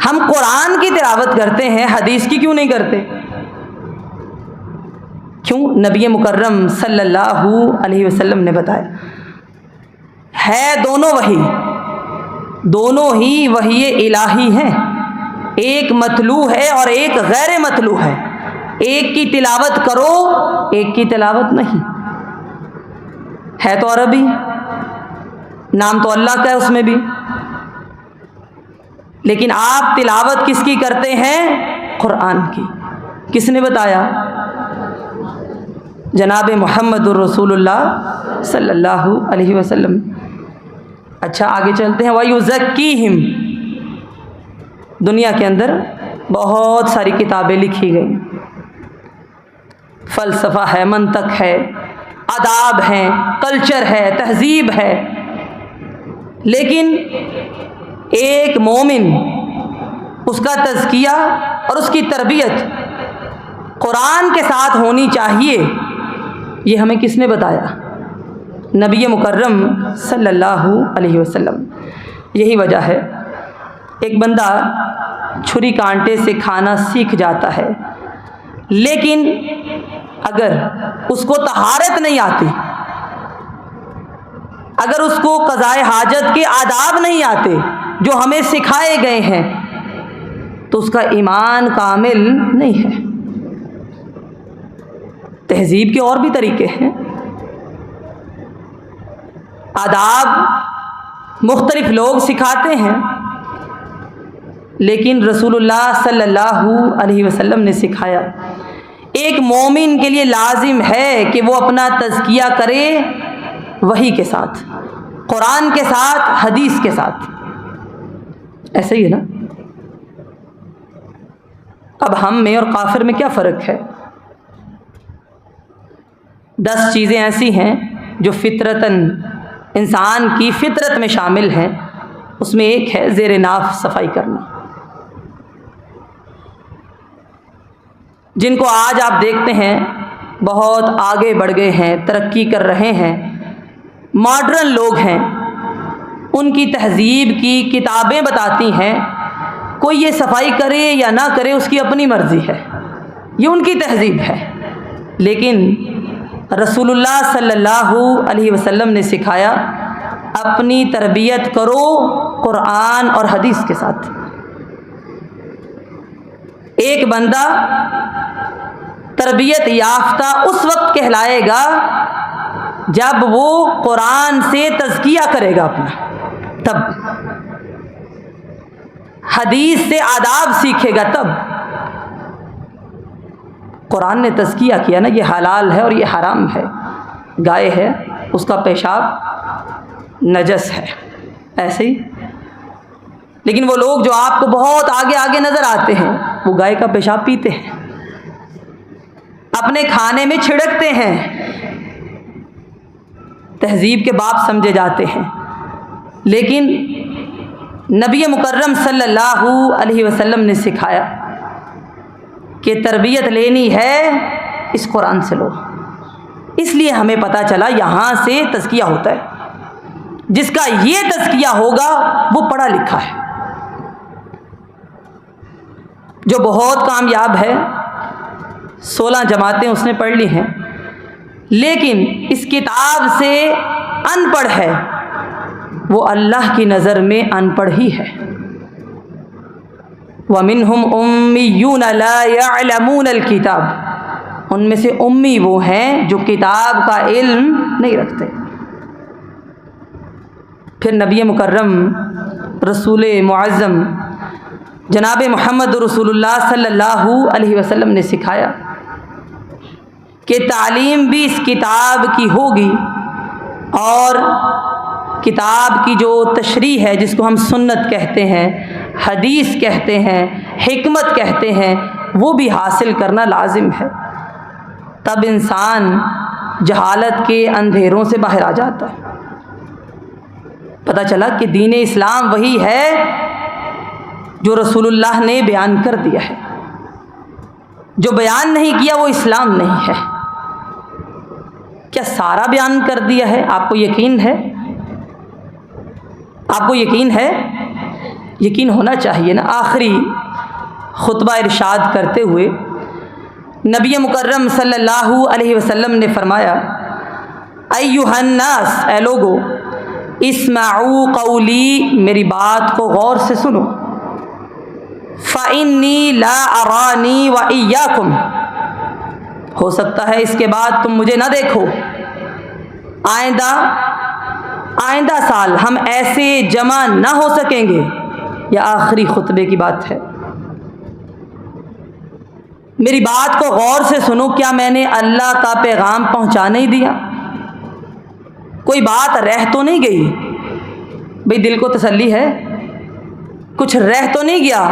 Speaker 1: ہم قرآن کی تلاوت کرتے ہیں، حدیث کی کیوں نہیں کرتے؟ کیوں؟ نبی مکرم صلی اللہ علیہ وسلم نے بتایا ہے دونوں وحی، دونوں ہی وحی الہی ہیں، ایک متلو ہے اور ایک غیر متلو ہے، ایک کی تلاوت کرو ایک کی تلاوت نہیں، ہے تو عربی، نام تو اللہ کا ہے اس میں بھی، لیکن آپ تلاوت کس کی کرتے ہیں؟ قرآن کی۔ کس نے بتایا؟ جناب محمد الرسول اللہ صلی اللہ علیہ وسلم۔ اچھا آگے چلتے ہیں، وَيُزَكِّيهِمْ۔ دنیا کے اندر بہت ساری کتابیں لکھی گئیں، فلسفہ ہے، منطق ہے، آداب ہیں، کلچر ہے، تہذیب ہے، لیکن ایک مومن، اس کا تزکیہ اور اس کی تربیت قرآن کے ساتھ ہونی چاہیے، یہ ہمیں کس نے بتایا؟ نبی مکرم صلی اللہ علیہ وسلم۔ یہی وجہ ہے ایک بندہ چھری کانٹے سے کھانا سیکھ جاتا ہے، لیکن اگر اس کو طہارت نہیں آتی، اگر اس کو قضائے حاجت کے آداب نہیں آتے جو ہمیں سکھائے گئے ہیں، تو اس کا ایمان کامل نہیں ہے۔ تہذیب کے اور بھی طریقے ہیں، آداب مختلف لوگ سکھاتے ہیں، لیکن رسول اللہ صلی اللہ علیہ وسلم نے سکھایا ایک مومن کے لیے لازم ہے کہ وہ اپنا تزکیہ کرے وحی کے ساتھ، قرآن کے ساتھ، حدیث کے ساتھ۔ ایسے ہی ہے نا؟ اب ہم میں اور کافر میں کیا فرق ہے؟ 10 چیزیں ایسی ہیں جو فطرتاً انسان کی فطرت میں شامل ہیں، اس میں ایک ہے زیر ناف صفائی کرنا، جن کو آج آپ دیکھتے ہیں بہت آگے بڑھ گئے ہیں، ترقی کر رہے ہیں، ماڈرن لوگ ہیں، ان کی تہذیب کی کتابیں بتاتی ہیں کوئی یہ صفائی کرے یا نہ کرے اس کی اپنی مرضی ہے، یہ ان کی تہذیب ہے، لیکن رسول اللہ صلی اللہ علیہ وسلم نے سکھایا اپنی تربیت کرو قرآن اور حدیث کے ساتھ۔ ایک بندہ تربیت یافتہ اس وقت کہلائے گا جب وہ قرآن سے تزکیہ کرے گا اپنا، تب حدیث سے آداب سیکھے گا، تب قرآن نے تزکیہ کیا نا، یہ حلال ہے اور یہ حرام ہے، گائے ہے اس کا پیشاب نجس ہے، ایسے ہی۔ لیکن وہ لوگ جو آپ کو بہت آگے آگے نظر آتے ہیں وہ گائے کا پیشاب پیتے ہیں، اپنے کھانے میں چھڑکتے ہیں، تہذیب کے باب سمجھے جاتے ہیں۔ لیکن نبی مکرم صلی اللہ علیہ وسلم نے سکھایا کہ تربیت لینی ہے اس قرآن سے لو، اس لیے ہمیں پتہ چلا یہاں سے تزکیہ ہوتا ہے، جس کا یہ تزکیہ ہوگا وہ پڑھا لکھا ہے، جو بہت کامیاب ہے، 16 جماعتیں اس نے پڑھ لی ہیں، لیکن اس کتاب سے ان پڑھ ہے، وہ اللہ کی نظر میں ان پڑھ ہی ہے۔ وَمِنْهُمْ أُمِّيُّونَ لَا يَعْلَمُونَ الْكِتَابَ، ان میں سے امی وہ ہیں جو کتاب کا علم نہیں رکھتے۔ پھر نبی مکرم رسول معظم جناب محمد رسول اللہ صلی اللہ علیہ وسلم نے سکھایا کہ تعلیم بھی اس کتاب کی ہوگی، اور کتاب کی جو تشریح ہے جس کو ہم سنت کہتے ہیں، حدیث کہتے ہیں، حکمت کہتے ہیں، وہ بھی حاصل کرنا لازم ہے، تب انسان جہالت کے اندھیروں سے باہر آ جاتا ہے۔ پتہ چلا کہ دین اسلام وہی ہے جو رسول اللہ نے بیان کر دیا ہے، جو بیان نہیں کیا وہ اسلام نہیں ہے۔ کیا سارا بیان کر دیا ہے؟ آپ کو یقین ہے؟ آپ کو یقین ہے؟ یقین ہونا چاہیے نا۔ آخری خطبہ ارشاد کرتے ہوئے نبی مکرم صلی اللہ علیہ وسلم نے فرمایا، ایھا الناس، اے لوگو، اسمعوا قولی، میری بات کو غور سے سنو، فإنی لا ارانی وإیاکم، ہو سکتا ہے اس کے بعد تم مجھے نہ دیکھو، آئندہ سال ہم ایسے جمع نہ ہو سکیں گے۔ یہ آخری خطبے کی بات ہے۔ میری بات کو غور سے سنو، کیا میں نے اللہ کا پیغام پہنچا نہیں دیا؟ کوئی بات رہ تو نہیں گئی؟ بھئی دل کو تسلی ہے، کچھ رہ تو نہیں گیا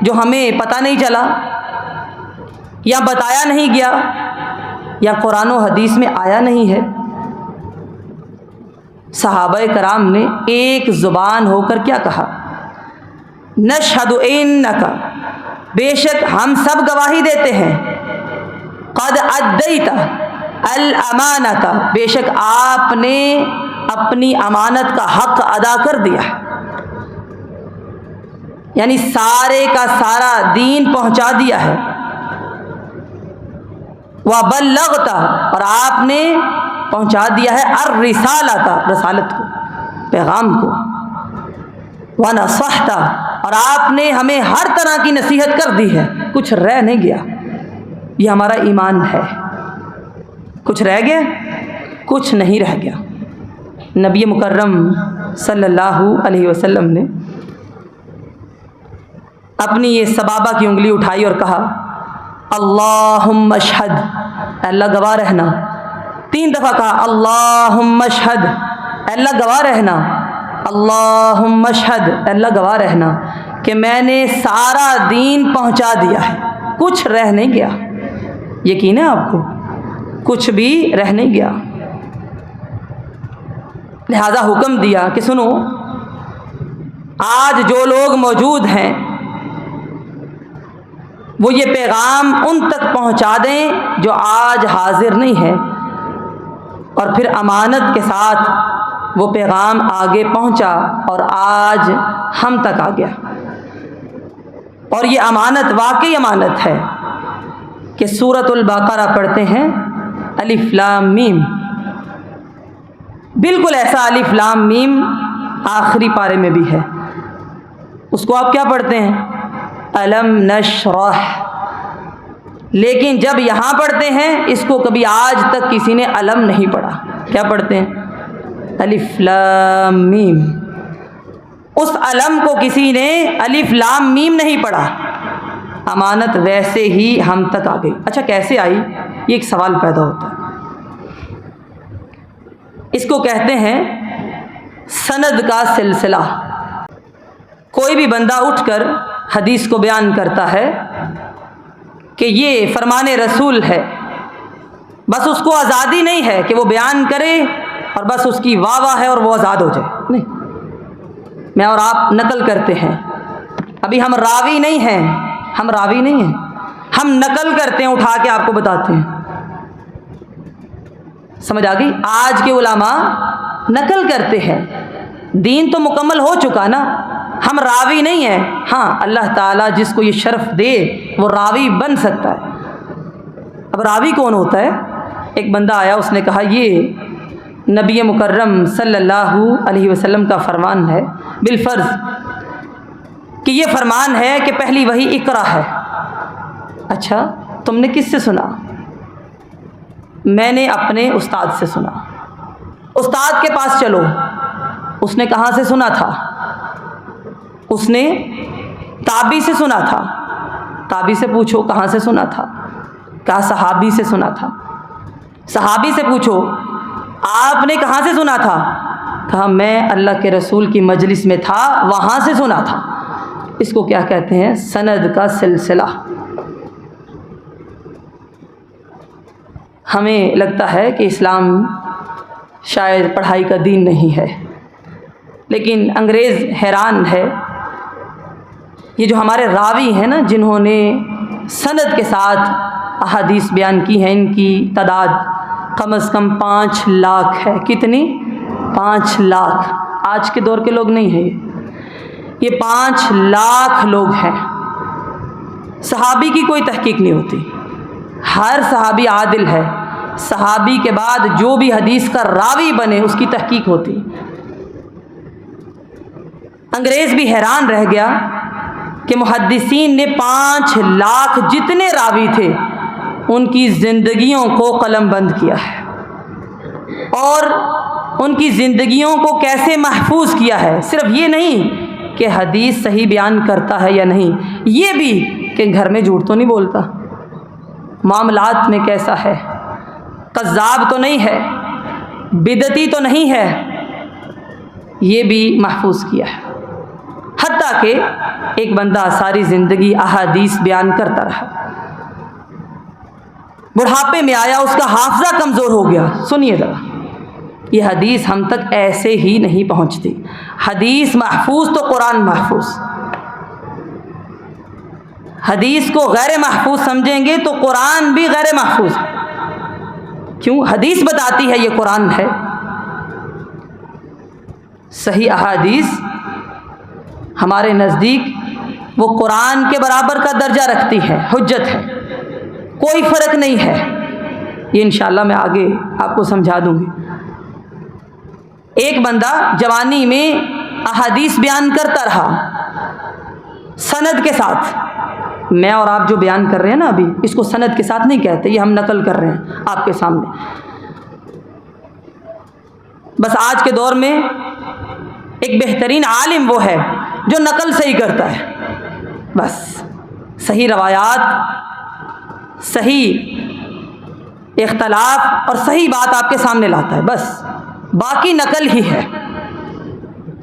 Speaker 1: جو ہمیں پتہ نہیں چلا، یا بتایا نہیں گیا، یا قرآن و حدیث میں آیا نہیں ہے؟ صحابہ کرام نے ایک زبان ہو کر کیا کہا؟ نشہد انک، بے شک ہم سب گواہی دیتے ہیں، قد ادیت الامانۃ، بے شک آپ نے اپنی امانت کا حق ادا کر دیا، یعنی سارے کا سارا دین پہنچا دیا ہے، وبلغت، اور آپ نے پہنچا دیا ہے الرسالۃ، رسالت کو، پیغام کو، ونصحت، اور آپ نے ہمیں ہر طرح کی نصیحت کر دی ہے، کچھ رہ نہیں گیا۔ یہ ہمارا ایمان ہے۔ کچھ رہ گیا؟ کچھ نہیں رہ گیا۔ نبی مکرم صلی اللہ علیہ وسلم نے اپنی یہ سبابہ کی انگلی اٹھائی اور کہا، اللہم اشہد، اللہ گواہ رہنا۔ 3 دفعہ کہا، اللہم اشہد، اللہ گواہ رہنا، اللہم اشہد، اللہ گواہ رہنا کہ میں نے سارا دین پہنچا دیا ہے، کچھ رہ نہیں گیا۔ یقین ہے آپ کو؟ کچھ بھی رہ نہیں گیا۔ لہذا حکم دیا کہ سنو، آج جو لوگ موجود ہیں وہ یہ پیغام ان تک پہنچا دیں جو آج حاضر نہیں ہے، اور پھر امانت کے ساتھ وہ پیغام آگے پہنچا اور آج ہم تک آ گیا۔ اور یہ امانت واقعی امانت ہے کہ سورۃ البقرہ پڑھتے ہیں الف لام میم، بالکل ایسا الف لام میم آخری پارے میں بھی ہے۔ اس کو آپ کیا پڑھتے ہیں؟ الم نشرح۔ لیکن جب یہاں پڑھتے ہیں اس کو کبھی آج تک کسی نے الم نہیں پڑھا۔ کیا پڑھتے ہیں؟ الف لام میم۔ اس الم کو کسی نے الف لام میم نہیں پڑھا۔ امانت ویسے ہی ہم تک آ گئی۔ اچھا کیسے آئی؟ یہ ایک سوال پیدا ہوتا ہے۔ اس کو کہتے ہیں سند کا سلسلہ۔ کوئی بھی بندہ اٹھ کر حدیث کو بیان کرتا ہے کہ یہ فرمان رسول ہے، بس اس کو آزادی نہیں ہے کہ وہ بیان کرے اور بس اس کی واہ واہ ہے اور وہ آزاد ہو جائے، نہیں۔ میں اور آپ نقل کرتے ہیں، ابھی ہم راوی نہیں ہیں، ہم راوی نہیں ہیں، ہم نقل کرتے ہیں، اٹھا کے آپ کو بتاتے ہیں۔ سمجھ آ گئی؟ آج کے علماء نقل کرتے ہیں، دین تو مکمل ہو چکا نا، ہم راوی نہیں ہیں۔ ہاں اللہ تعالیٰ جس کو یہ شرف دے وہ راوی بن سکتا ہے۔ اب راوی کون ہوتا ہے؟ ایک بندہ آیا، اس نے کہا یہ نبی مکرم صلی اللہ علیہ وسلم کا فرمان ہے بالفرض کہ یہ فرمان ہے کہ پہلی وحی اقرا ہے۔ اچھا تم نے کس سے سنا؟ میں نے اپنے استاد سے سنا۔ استاد کے پاس چلو، اس نے کہاں سے سنا تھا؟ اس نے تابعی سے سنا تھا۔ تابعی سے پوچھو کہاں سے سنا تھا؟ کہا صحابی سے سنا تھا۔ صحابی سے پوچھو آپ نے کہاں سے سنا تھا؟ کہا میں اللہ کے رسول کی مجلس میں تھا، وہاں سے سنا تھا۔ اس کو کیا کہتے ہیں؟ سند کا سلسلہ۔ ہمیں لگتا ہے کہ اسلام شاید پڑھائی کا دین نہیں ہے، لیکن انگریز حیران ہے، یہ جو ہمارے راوی ہیں نا جنہوں نے سند کے ساتھ احادیث بیان کی ہیں، ان کی تعداد کم از کم 5 لاکھ ہے۔ کتنی؟ 5 لاکھ۔ آج کے دور کے لوگ نہیں ہیں یہ 5 لاکھ لوگ ہیں۔ صحابی کی کوئی تحقیق نہیں ہوتی، ہر صحابی عادل ہے، صحابی کے بعد جو بھی حدیث کا راوی بنے اس کی تحقیق ہوتی۔ انگریز بھی حیران رہ گیا کہ محدثین نے 5 لاکھ جتنے راوی تھے ان کی زندگیوں کو قلم بند کیا ہے، اور ان کی زندگیوں کو کیسے محفوظ کیا ہے۔ صرف یہ نہیں کہ حدیث صحیح بیان کرتا ہے یا نہیں، یہ بھی کہ گھر میں جھوٹ تو نہیں بولتا، معاملات میں کیسا ہے، کذاب تو نہیں ہے، بدعتی تو نہیں ہے، یہ بھی محفوظ کیا ہے۔ حتیٰ کہ ایک بندہ ساری زندگی احادیث بیان کرتا رہا، بڑھاپے میں آیا، اس کا حافظہ کمزور ہو گیا۔ سنیے ذرا، یہ حدیث ہم تک ایسے ہی نہیں پہنچتی۔ حدیث محفوظ تو قرآن محفوظ، حدیث کو غیر محفوظ سمجھیں گے تو قرآن بھی غیر محفوظ ہے۔ کیوں؟ حدیث بتاتی ہے یہ قرآن ہے۔ صحیح احادیث ہمارے نزدیک وہ قرآن کے برابر کا درجہ رکھتی ہے، حجت ہے، کوئی فرق نہیں ہے۔ یہ انشاءاللہ میں آگے آپ کو سمجھا دوں گی۔ ایک بندہ جوانی میں احادیث بیان کرتا رہا سند کے ساتھ۔ میں اور آپ جو بیان کر رہے ہیں نا ابھی، اس کو سند کے ساتھ نہیں کہتے، یہ ہم نقل کر رہے ہیں آپ کے سامنے۔ بس آج کے دور میں ایک بہترین عالم وہ ہے جو نقل صحیح کرتا ہے، بس صحیح روایات، صحیح اختلاف اور صحیح بات آپ کے سامنے لاتا ہے، بس باقی نقل ہی ہے۔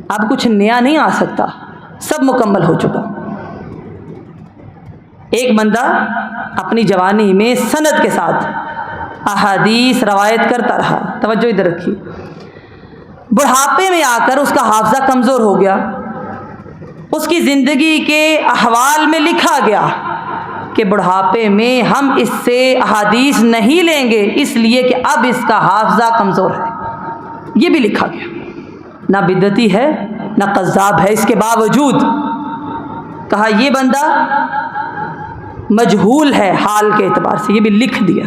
Speaker 1: اب کچھ نیا نہیں آ سکتا، سب مکمل ہو چکا۔ ایک بندہ اپنی جوانی میں سند کے ساتھ احادیث روایت کرتا رہا، توجہ ادھر رکھیے۔ بڑھاپے میں آ کر اس کا حافظہ کمزور ہو گیا، اس کی زندگی کے احوال میں لکھا گیا کہ بڑھاپے میں ہم اس سے احادیث نہیں لیں گے، اس لیے کہ اب اس کا حافظہ کمزور ہے، یہ بھی لکھا گیا۔ نہ بدعتی ہے نہ قذاب ہے، اس کے باوجود کہا یہ بندہ مجہول ہے حال کے اعتبار سے، یہ بھی لکھ دیا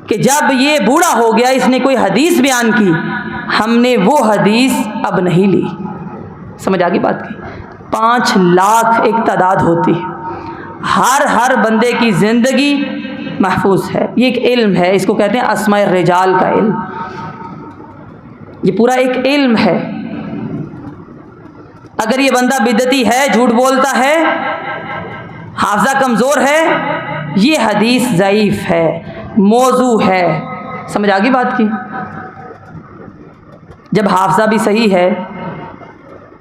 Speaker 1: کہ جب یہ بوڑھا ہو گیا اس نے کوئی حدیث بیان کی، ہم نے وہ حدیث اب نہیں لی۔ سمجھ آگئی بات کی؟ 5 لاکھ ایک تعداد ہوتی ہے، ہر بندے کی زندگی محفوظ ہے۔ یہ ایک علم ہے، اس کو کہتے ہیں اسماء الرجال کا علم، یہ پورا ایک علم ہے۔ اگر یہ بندہ بدعتی ہے، جھوٹ بولتا ہے، حافظہ کمزور ہے، یہ حدیث ضعیف ہے، موضوع ہے۔ سمجھ آگئی بات کی؟ جب حافظہ بھی صحیح ہے،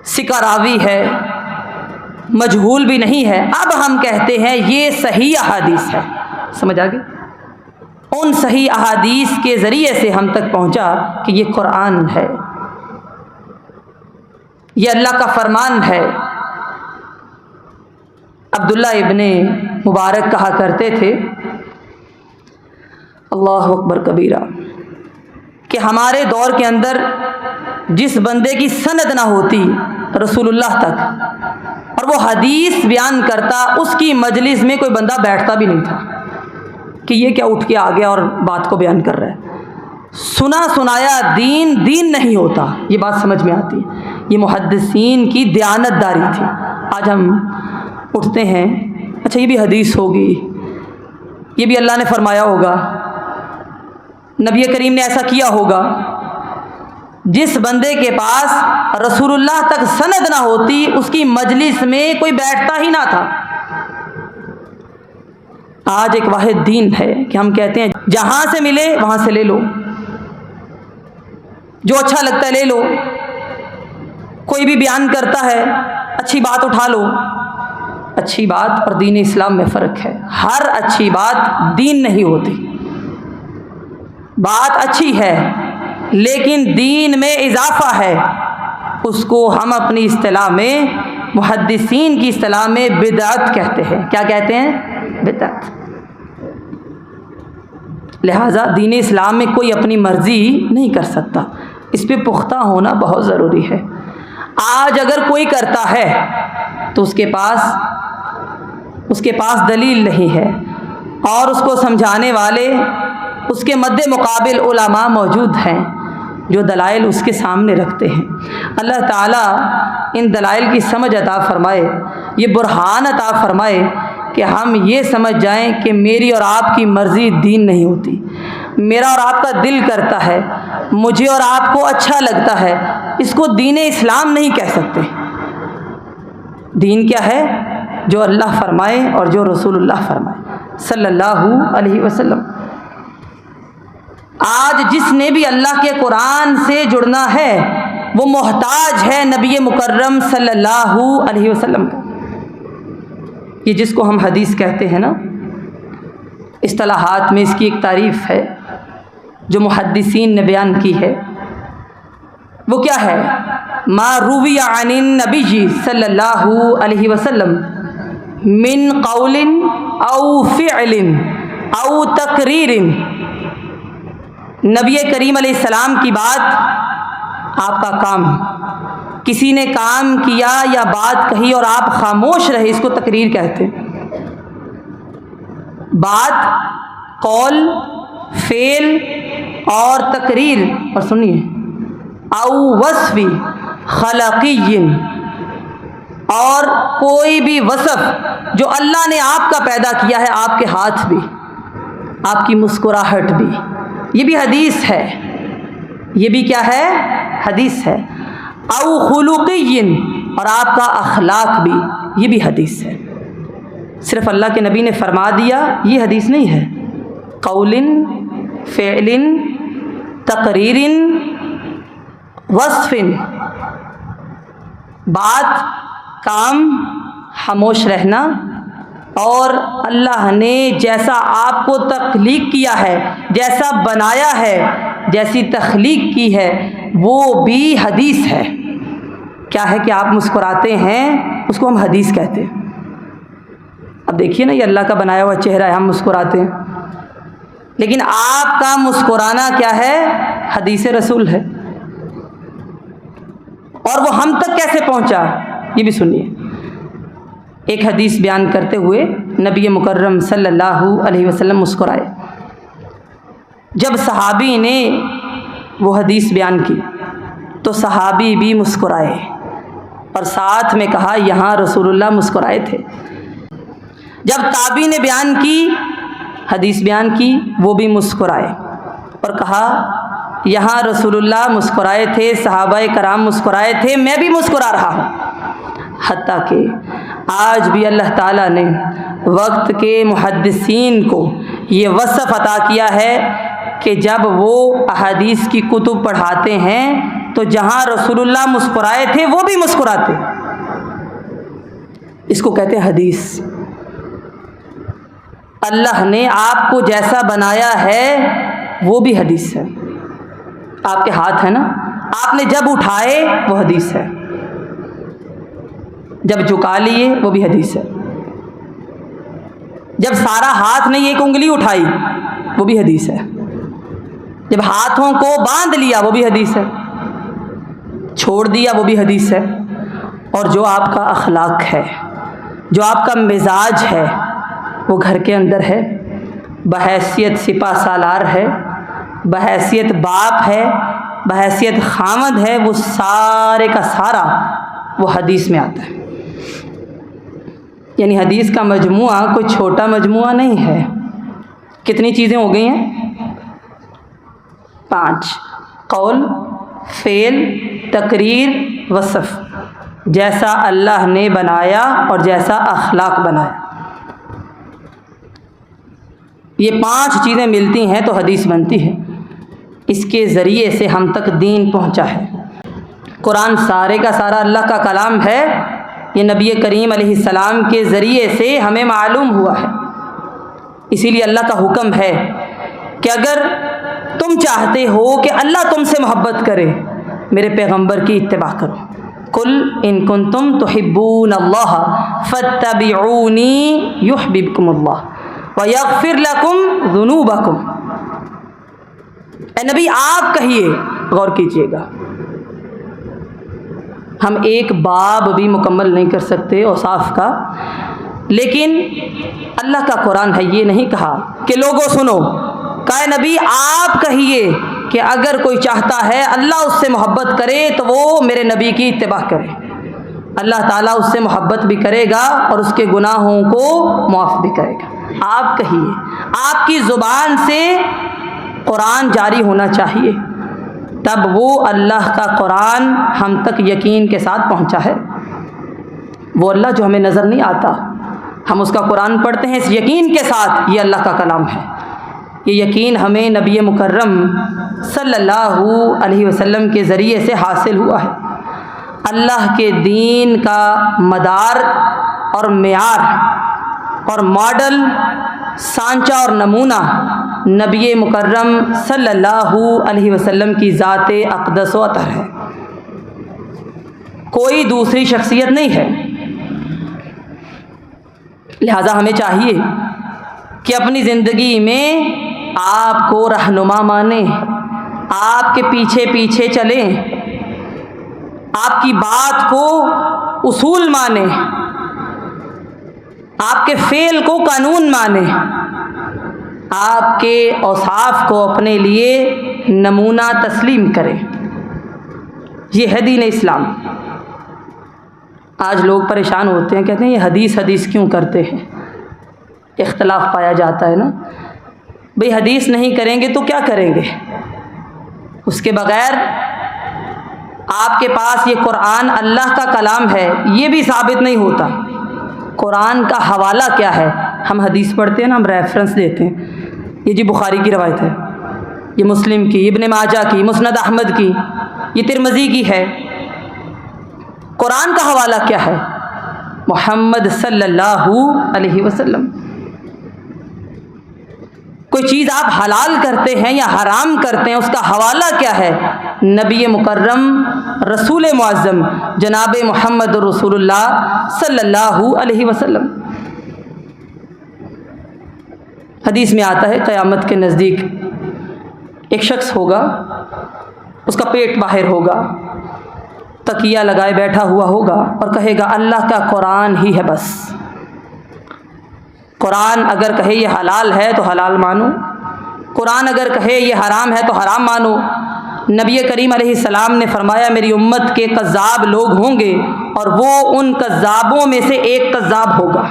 Speaker 1: ثقہ راوی ہے، مجہول بھی نہیں ہے، اب ہم کہتے ہیں یہ صحیح احادیث ہے۔ سمجھ آگئی؟ ان صحیح احادیث کے ذریعے سے ہم تک پہنچا کہ یہ قرآن ہے، یہ اللہ کا فرمان ہے۔ عبداللہ ابن مبارک کہا کرتے تھے، اللہ اکبر کبیرہ، کہ ہمارے دور کے اندر جس بندے کی سند نہ ہوتی رسول اللہ تک اور وہ حدیث بیان کرتا، اس کی مجلس میں کوئی بندہ بیٹھتا بھی نہیں تھا کہ یہ کیا اٹھ کے آ گیا اور بات کو بیان کر رہا ہے۔ سنا سنایا دین نہیں ہوتا، یہ بات سمجھ میں آتی ہے۔ یہ محدثین کی دیانت داری تھی۔ آج ہم اٹھتے ہیں، اچھا یہ بھی حدیث ہوگی، یہ بھی اللہ نے فرمایا ہوگا، نبی کریم نے ایسا کیا ہوگا۔ جس بندے کے پاس رسول اللہ تک سند نہ ہوتی، اس کی مجلس میں کوئی بیٹھتا ہی نہ تھا۔ آج ایک واحد دین ہے کہ ہم کہتے ہیں جہاں سے ملے وہاں سے لے لو، جو اچھا لگتا ہے لے لو، کوئی بھی بیان کرتا ہے اچھی بات اٹھا لو۔ اچھی بات اور دین اسلام میں فرق ہے، ہر اچھی بات دین نہیں ہوتی۔ بات اچھی ہے لیکن دین میں اضافہ ہے، اس کو ہم اپنی اصطلاح میں، محدثین کی اصطلاح میں بدعت کہتے ہیں۔ کیا کہتے ہیں؟ بدعت۔ لہٰذا دین اسلام میں کوئی اپنی مرضی نہیں کر سکتا، اس پہ پختہ ہونا بہت ضروری ہے۔ آج اگر کوئی کرتا ہے تو اس کے پاس دلیل نہیں ہے، اور اس کو سمجھانے والے اس کے مد مقابل علماء موجود ہیں جو دلائل اس کے سامنے رکھتے ہیں۔ اللہ تعالیٰ ان دلائل کی سمجھ عطا فرمائے، یہ برہان عطا فرمائے کہ ہم یہ سمجھ جائیں کہ میری اور آپ کی مرضی دین نہیں ہوتی، میرا اور آپ کا دل کرتا ہے، مجھے اور آپ کو اچھا لگتا ہے، اس کو دین اسلام نہیں کہہ سکتے۔ دین کیا ہے؟ جو اللہ فرمائے اور جو رسول اللہ فرمائے صلی اللہ علیہ وسلم۔ آج جس نے بھی اللہ کے قرآن سے جڑنا ہے وہ محتاج ہے نبی مکرم صلی اللہ علیہ وسلم کا۔ یہ جس کو ہم حدیث کہتے ہیں نا، اصطلاحات میں اس کی ایک تعریف ہے جو محدثین نے بیان کی ہے، وہ کیا ہے؟ ما روی عن النبی صلی اللہ علیہ وسلم من قول او فعل او تقریر۔ نبی کریم علیہ السلام کی بات، آپ کا کام، کسی نے کام کیا یا بات کہی اور آپ خاموش رہے، اس کو تقریر کہتے ہیں۔ بات، قول، فعل اور تقریر، اور سنیے، او وصف خلقی، اور کوئی بھی وصف جو اللہ نے آپ کا پیدا کیا ہے، آپ کے ہاتھ بھی، آپ کی مسکراہٹ بھی، یہ بھی حدیث ہے۔ یہ بھی کیا ہے؟ حدیث ہے۔ او خلقی، اور آپ کا اخلاق بھی، یہ بھی حدیث ہے۔ صرف اللہ کے نبی نے فرما دیا یہ حدیث نہیں ہے۔ قول، فعل، تقریر، وصف، بات، کام، خاموش رہنا، اور اللہ نے جیسا آپ کو تخلیق کیا ہے، جیسا بنایا ہے، جیسی تخلیق کی ہے، وہ بھی حدیث ہے۔ کیا ہے کہ آپ مسکراتے ہیں، اس کو ہم حدیث کہتے ہیں۔ اب دیکھیے نا، یہ اللہ کا بنایا ہوا چہرہ ہے، ہم مسکراتے ہیں، لیکن آپ کا مسکرانا کیا ہے؟ حدیث رسول ہے۔ اور وہ ہم تک کیسے پہنچا یہ بھی سنیے۔ ایک حدیث بیان کرتے ہوئے نبی مکرم صلی اللہ علیہ وسلم مسکرائے۔ جب صحابی نے وہ حدیث بیان کی تو صحابی بھی مسکرائے، اور ساتھ میں کہا یہاں رسول اللہ مسکرائے تھے۔ جب تابعی نے بیان کی، حدیث بیان کی، وہ بھی مسکرائے اور کہا یہاں رسول اللہ مسکرائے تھے، صحابہ کرام مسکرائے تھے، میں بھی مسکرا رہا ہوں۔ حتیٰ کہ آج بھی اللہ تعالیٰ نے وقت کے محدثین کو یہ وصف عطا کیا ہے کہ جب وہ احادیث کی کتب پڑھاتے ہیں تو جہاں رسول اللہ مسکرائے تھے وہ بھی مسکراتے۔ اس کو کہتے ہیں حدیث۔ اللہ نے آپ کو جیسا بنایا ہے وہ بھی حدیث ہے۔ آپ کے ہاتھ ہے نا، آپ نے جب اٹھائے وہ حدیث ہے، جب جھکا لیے وہ بھی حدیث ہے، جب سارا ہاتھ نے ایک انگلی اٹھائی وہ بھی حدیث ہے، جب ہاتھوں کو باندھ لیا وہ بھی حدیث ہے، چھوڑ دیا وہ بھی حدیث ہے۔ اور جو آپ کا اخلاق ہے، جو آپ کا مزاج ہے، وہ گھر کے اندر ہے، بحیثیت سپہ سالار ہے، بحیثیت باپ ہے، بحیثیت خامد ہے، وہ سارے کا سارا وہ حدیث میں آتا ہے۔ یعنی حدیث کا مجموعہ کوئی چھوٹا مجموعہ نہیں ہے۔ کتنی چیزیں ہو گئی ہیں؟ 5: قول، فعل، تقریر، وصف، جیسا اللہ نے بنایا اور جیسا اخلاق بنایا۔ یہ 5 چیزیں ملتی ہیں تو حدیث بنتی ہے۔ اس کے ذریعے سے ہم تک دین پہنچا ہے۔ قرآن سارے کا سارا اللہ کا کلام ہے، یہ نبی کریم علیہ السلام کے ذریعے سے ہمیں معلوم ہوا ہے۔ اسی لیے اللہ کا حکم ہے کہ اگر تم چاہتے ہو کہ اللہ تم سے محبت کرے، میرے پیغمبر کی اتباع کرو۔ قل ان کنتم تحبون اللہ فاتبعونی یحببکم اللہ ویغفر لکم ذنوبکم۔ اے نبی آپ کہیے، غور کیجئے گا، ہم ایک باب بھی مکمل نہیں کر سکتے اوصاف کا، لیکن اللہ کا قرآن ہے، یہ نہیں کہا کہ لوگوں سنو، کہا نبی آپ کہیے کہ اگر کوئی چاہتا ہے اللہ اس سے محبت کرے تو وہ میرے نبی کی اتباع کرے، اللہ تعالیٰ اس سے محبت بھی کرے گا اور اس کے گناہوں کو معاف بھی کرے گا۔ آپ کہیے، آپ کی زبان سے قرآن جاری ہونا چاہیے، تب وہ اللہ کا قرآن ہم تک یقین کے ساتھ پہنچا ہے۔ وہ اللہ جو ہمیں نظر نہیں آتا، ہم اس کا قرآن پڑھتے ہیں اس یقین کے ساتھ یہ اللہ کا کلام ہے۔ یہ یقین ہمیں نبی مکرم صلی اللہ علیہ وسلم کے ذریعے سے حاصل ہوا ہے۔ اللہ کے دین کا مدار اور معیار اور ماڈل، سانچہ اور نمونہ نبی مکرم صلی اللہ علیہ وسلم کی ذات اقدس و اطہر ہے، کوئی دوسری شخصیت نہیں ہے۔ لہذا ہمیں چاہیے کہ اپنی زندگی میں آپ کو رہنما مانیں، آپ کے پیچھے پیچھے چلیں، آپ کی بات کو اصول مانیں، آپ کے فعل کو قانون مانیں، آپ کے اوصاف کو اپنے لیے نمونہ تسلیم کریں۔ یہ ہے دین اسلام۔ آج لوگ پریشان ہوتے ہیں، کہتے ہیں یہ حدیث کیوں کرتے ہیں، اختلاف پایا جاتا ہے نا۔ بھئی حدیث نہیں کریں گے تو کیا کریں گے؟ اس کے بغیر آپ کے پاس یہ قرآن اللہ کا کلام ہے یہ بھی ثابت نہیں ہوتا۔ قرآن کا حوالہ کیا ہے؟ ہم حدیث پڑھتے ہیں نا، ہم ریفرنس دیتے ہیں، یہ جی بخاری کی روایت ہے، یہ مسلم کی، ابن ماجہ کی، مسند احمد کی، یہ ترمذی کی ہے۔ قرآن کا حوالہ کیا ہے؟ محمد صلی اللہ علیہ وسلم۔ کوئی چیز آپ حلال کرتے ہیں یا حرام کرتے ہیں، اس کا حوالہ کیا ہے؟ نبی مکرم رسول معظم جناب محمد رسول اللہ صلی اللہ علیہ وسلم۔ حدیث میں آتا ہے قیامت کے نزدیک ایک شخص ہوگا، اس کا پیٹ باہر ہوگا، تکیہ لگائے بیٹھا ہوا ہوگا اور کہے گا اللہ کا قرآن ہی ہے بس. قرآن اگر کہے یہ حلال ہے تو حلال مانو، قرآن اگر کہے یہ حرام ہے تو حرام مانو. نبی کریم علیہ السلام نے فرمایا میری امت کے کذاب لوگ ہوں گے اور وہ ان کذابوں میں سے ایک کذاب ہوگا.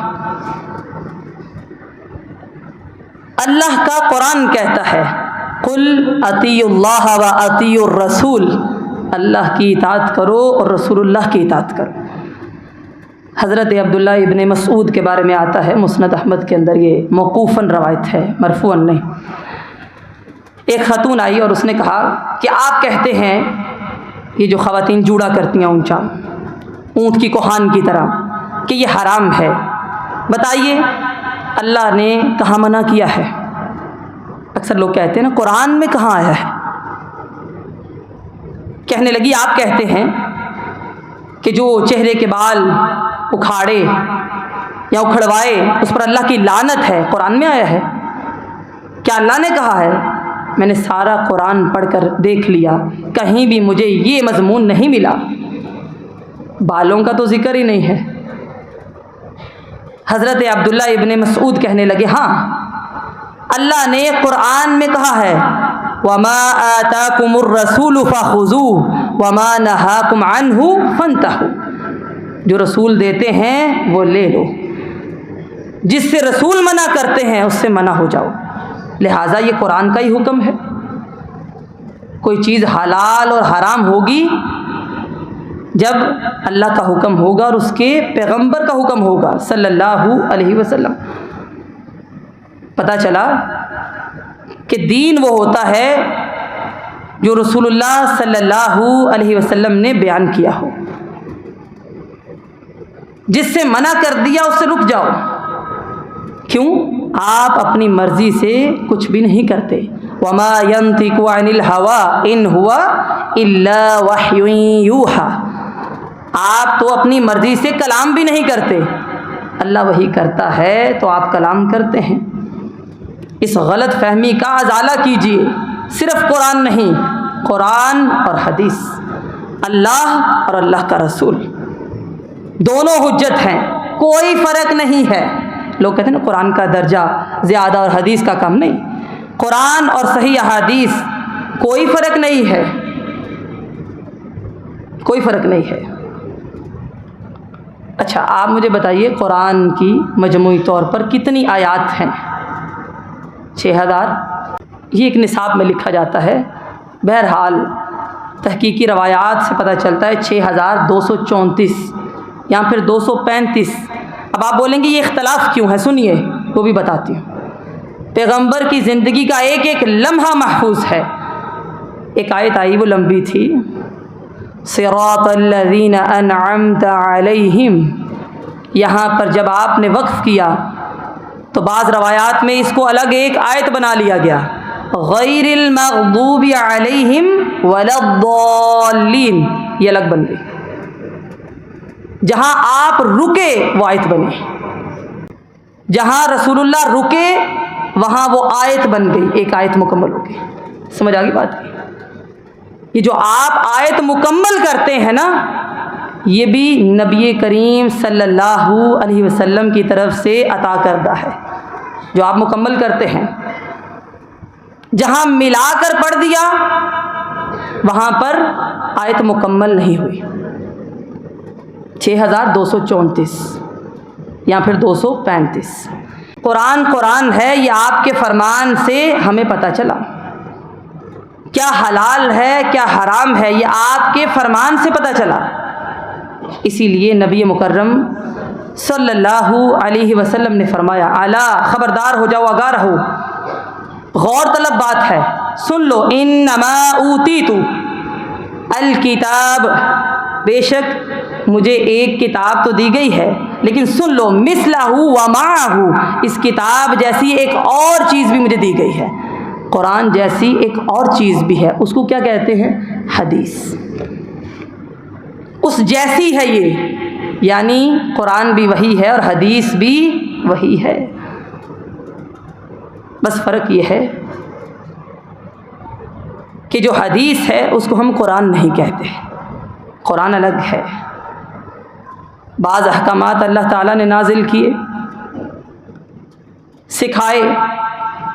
Speaker 1: اللہ کا قرآن کہتا ہے قل اطیعوا اللہ و اطیعوا الرسول، اللہ کی اطاعت کرو اور رسول اللہ کی اطاعت کرو. حضرت عبداللہ ابن مسعود کے بارے میں آتا ہے مسند احمد کے اندر، یہ موقوفاً روایت ہے، مرفوعاً نہیں. ایک خاتون آئی اور اس نے کہا کہ آپ کہتے ہیں یہ جو خواتین جوڑا کرتی ہیں اونچا اونٹ کی کوہان کی طرح کہ یہ حرام ہے، بتائیے اللہ نے کہاں منع کیا ہے؟ اکثر لوگ کہتے ہیں نا قرآن میں کہاں آیا ہے. کہنے لگی آپ کہتے ہیں کہ جو چہرے کے بال اکھاڑے یا اکھڑوائے اس پر اللہ کی لعنت ہے، قرآن میں آیا ہے؟ کیا اللہ نے کہا ہے؟ میں نے سارا قرآن پڑھ کر دیکھ لیا، کہیں بھی مجھے یہ مضمون نہیں ملا. بالوں کا تو ذکر ہی نہیں ہے. حضرت عبداللہ ابن مسعود کہنے لگے ہاں اللہ نے قرآن میں کہا ہے وَمَا آتَاكُمُ الرَّسُولُ فَخُذُوهُ وَمَا نَهَاكُمْ عَنْهُ فَانْتَهُوا، جو رسول دیتے ہیں وہ لے لو، جس سے رسول منع کرتے ہیں اس سے منع ہو جاؤ. لہٰذا یہ قرآن کا ہی حکم ہے. کوئی چیز حلال اور حرام ہوگی جب اللہ کا حکم ہوگا اور اس کے پیغمبر کا حکم ہوگا صلی اللہ علیہ وسلم. پتہ چلا کہ دین وہ ہوتا ہے جو رسول اللہ صلی اللہ علیہ وسلم نے بیان کیا ہو. جس سے منع کر دیا اس سے رک جاؤ. کیوں؟ آپ اپنی مرضی سے کچھ بھی نہیں کرتے. وما ينطق عن الهوى ان هو الا وحی یوحی، آپ تو اپنی مرضی سے کلام بھی نہیں کرتے، اللہ وحی کرتا ہے تو آپ کلام کرتے ہیں. اس غلط فہمی کا ازالہ کیجیے. صرف قرآن نہیں، قرآن اور حدیث، اللہ اور اللہ کا رسول دونوں حجت ہیں، کوئی فرق نہیں ہے. لوگ کہتے ہیں نا قرآن کا درجہ زیادہ اور حدیث کا کم. نہیں، قرآن اور صحیح احادیث کوئی فرق نہیں ہے، کوئی فرق نہیں ہے. اچھا آپ مجھے بتائیے قرآن کی مجموعی طور پر کتنی آیات ہیں؟ 6000. یہ ایک نصاب میں لکھا جاتا ہے. بہرحال تحقیقی روایات سے پتہ چلتا ہے 6234 یا پھر 235. اب آپ بولیں گے یہ اختلاف کیوں ہے؟ سنیے وہ بھی بتاتی ہوں. پیغمبر کی زندگی کا ایک ایک لمحہ محفوظ ہے. ایک آیت آئی وہ لمبی تھی، صراط الذین انعمت علیہم. یہاں پر جب آپ نے وقف کیا تو بعض روایات میں اس کو الگ ایک آیت بنا لیا گیا، غیر المغضوب علیہم ولا الضالین، یہ الگ بن گئی. جہاں آپ رکے وہ آیت بنی، جہاں رسول اللہ رکے وہاں وہ آیت بن گئی، ایک آیت مکمل ہو گئی. سمجھ آ گئی بات؟ یہ جو آپ آیت مکمل کرتے ہیں نا، یہ بھی نبی کریم صلی اللہ علیہ وسلم کی طرف سے عطا کردہ ہے جو آپ مکمل کرتے ہیں. جہاں ملا کر پڑھ دیا وہاں پر آیت مکمل نہیں ہوئی. 6234 یا پھر 235. قرآن قرآن ہے، یہ آپ کے فرمان سے ہمیں پتہ چلا. کیا حلال ہے کیا حرام ہے یہ آپ کے فرمان سے پتہ چلا. اسی لیے نبی مکرم صلی اللہ علیہ وسلم نے فرمایا الا، خبردار ہو جاؤ، آگاہ رہو، غور طلب بات ہے، سن لو. انما اوتیت الکتاب، بے شک مجھے ایک کتاب تو دی گئی ہے لیکن سن لو، مثلہ ومعہ، اس کتاب جیسی ایک اور چیز بھی مجھے دی گئی ہے. قرآن جیسی ایک اور چیز بھی ہے، اس کو کیا کہتے ہیں؟ حدیث. اس جیسی ہے یہ، یعنی قرآن بھی وہی ہے اور حدیث بھی وہی ہے. بس فرق یہ ہے کہ جو حدیث ہے اس کو ہم قرآن نہیں کہتے. قرآن الگ ہے۔ بعض احکامات اللہ تعالیٰ نے نازل کیے، سکھائے،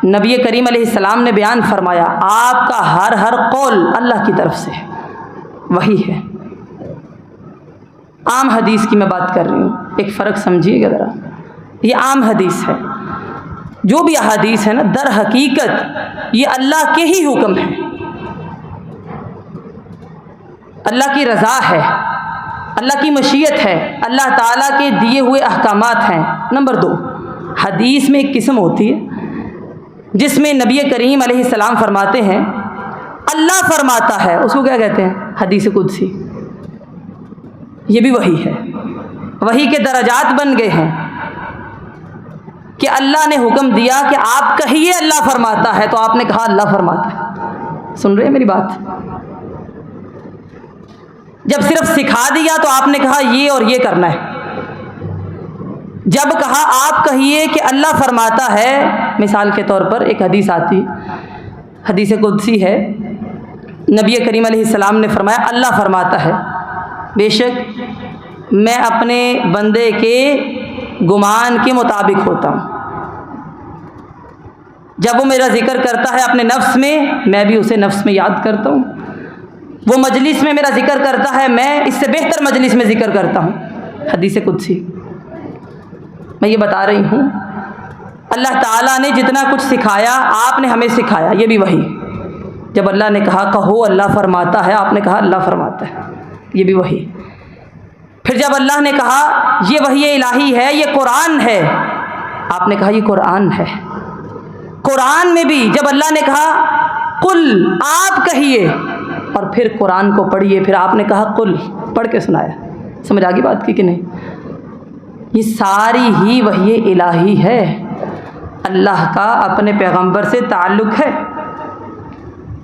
Speaker 1: نبی کریم علیہ السلام نے بیان فرمایا، آپ کا ہر قول اللہ کی طرف سے ہے، وہی ہے۔ عام حدیث کی میں بات کر رہی ہوں، ایک فرق سمجھیے گا ذرا، یہ عام حدیث ہے۔ جو بھی احادیث ہے نا، در حقیقت یہ اللہ کے ہی حکم ہے، اللہ کی رضا ہے، اللہ کی مشیت ہے، اللہ تعالیٰ کے دیے ہوئے احکامات ہیں۔ نمبر 2، حدیث میں ایک قسم ہوتی ہے جس میں نبی کریم علیہ السلام فرماتے ہیں، اللہ فرماتا ہے، اس کو کیا کہتے ہیں؟ حدیث قدسی۔ یہ بھی وحی ہے، وحی کے درجات بن گئے ہیں کہ اللہ نے حکم دیا کہ آپ کہیے اللہ فرماتا ہے، تو آپ نے کہا اللہ فرماتا ہے۔ سن رہے ہیں میری بات؟ جب صرف سکھا دیا تو آپ نے کہا یہ اور یہ کرنا ہے۔ جب کہا آپ کہیے کہ اللہ فرماتا ہے، مثال کے طور پر ایک حدیث آتی، حدیث قدسی ہے، نبی کریم علیہ السلام نے فرمایا اللہ فرماتا ہے، بے شک میں اپنے بندے کے گمان کے مطابق ہوتا ہوں، جب وہ میرا ذکر کرتا ہے اپنے نفس میں بھی اسے نفس میں یاد کرتا ہوں، وہ مجلس میں میرا ذکر کرتا ہے، میں اس سے بہتر مجلس میں ذکر کرتا ہوں۔ حدیث قدسی میں یہ بتا رہی ہوں، اللہ تعالیٰ نے جتنا کچھ سکھایا آپ نے ہمیں سکھایا، یہ بھی وحی۔ جب اللہ نے کہا کہو اللہ فرماتا ہے، آپ نے کہا اللہ فرماتا ہے، یہ بھی وحی۔ پھر جب اللہ نے کہا یہ وحی الہی ہے، یہ قرآن ہے، آپ نے کہا یہ قرآن ہے۔ قرآن میں بھی جب اللہ نے کہا قل آپ کہیے، اور پھر قرآن کو پڑھیے، پھر آپ نے کہا قل، پڑھ کے سنایا۔ سمجھ آگی بات کی کہ نہیں؟ یہ ساری ہی وحی الہی ہے، اللہ کا اپنے پیغمبر سے تعلق ہے۔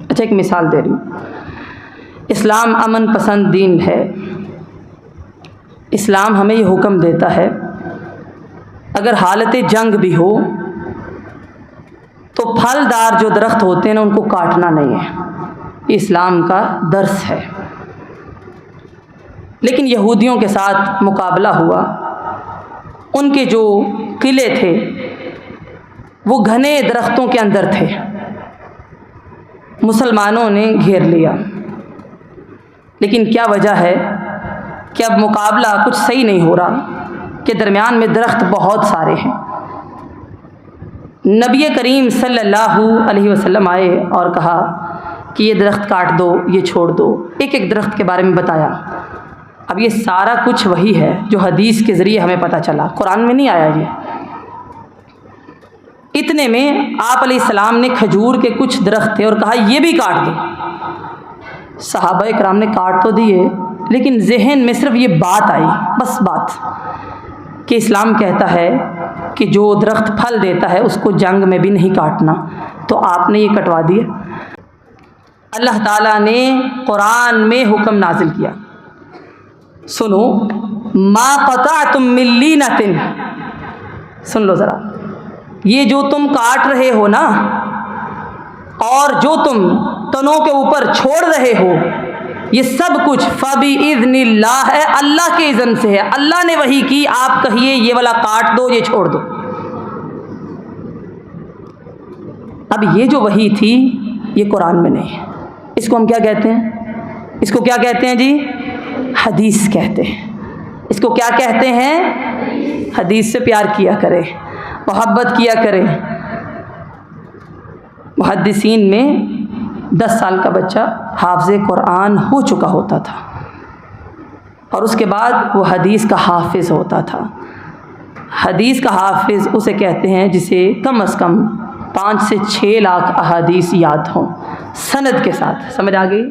Speaker 1: اچھا ایک مثال دے رہی ہوں، اسلام امن پسند دین ہے۔ اسلام ہمیں یہ حکم دیتا ہے اگر حالت جنگ بھی ہو تو پھلدار جو درخت ہوتے ہیں نا ان کو کاٹنا نہیں ہے، یہ اسلام کا درس ہے۔ لیکن یہودیوں کے ساتھ مقابلہ ہوا، ان کے جو قلعے تھے وہ گھنے درختوں کے اندر تھے، مسلمانوں نے گھیر لیا۔ لیکن کیا وجہ ہے کہ اب مقابلہ کچھ صحیح نہیں ہو رہا، کہ درمیان میں درخت بہت سارے ہیں۔ نبی کریم صلی اللہ علیہ وسلم آئے اور کہا کہ یہ درخت کاٹ دو، یہ چھوڑ دو، ایک ایک درخت کے بارے میں بتایا۔ اب یہ سارا کچھ وہی ہے جو حدیث کے ذریعے ہمیں پتہ چلا، قرآن میں نہیں آیا یہ۔ اتنے میں آپ علیہ السلام نے کھجور کے کچھ درخت تھے اور کہا یہ بھی کاٹ دو۔ صحابہ کرام نے کاٹ تو دیے، لیکن ذہن میں صرف یہ بات آئی، بس بات، کہ اسلام کہتا ہے کہ جو درخت پھل دیتا ہے اس کو جنگ میں بھی نہیں کاٹنا، تو آپ نے یہ کٹوا دیا۔ اللہ تعالیٰ نے قرآن میں حکم نازل کیا، سنو، ما قطعتم من لینۃ، سن لو ذرا، یہ جو تم کاٹ رہے ہو نا، اور جو تم تنوں کے اوپر چھوڑ رہے ہو، یہ سب کچھ فبإذن اللہ ہے، اللہ کے اذن سے ہے۔ اللہ نے وحی کی، آپ کہیے یہ والا کاٹ دو، یہ چھوڑ دو۔ اب یہ جو وحی تھی یہ قرآن میں نہیں ہے، اس کو ہم کیا کہتے ہیں؟ اس کو کیا کہتے ہیں جی؟ حدیث کہتے ہیں۔ اس کو کیا کہتے ہیں؟ حدیث سے پیار کیا کرے، محبت کیا کرے۔ محدثین میں 10 سال کا بچہ حافظ قرآن ہو چکا ہوتا تھا، اور اس کے بعد وہ حدیث کا حافظ ہوتا تھا۔ حدیث کا حافظ اسے کہتے ہیں جسے کم از کم 5 سے 6 لاکھ احادیث یاد ہوں سند کے ساتھ۔ سمجھ آ گئی؟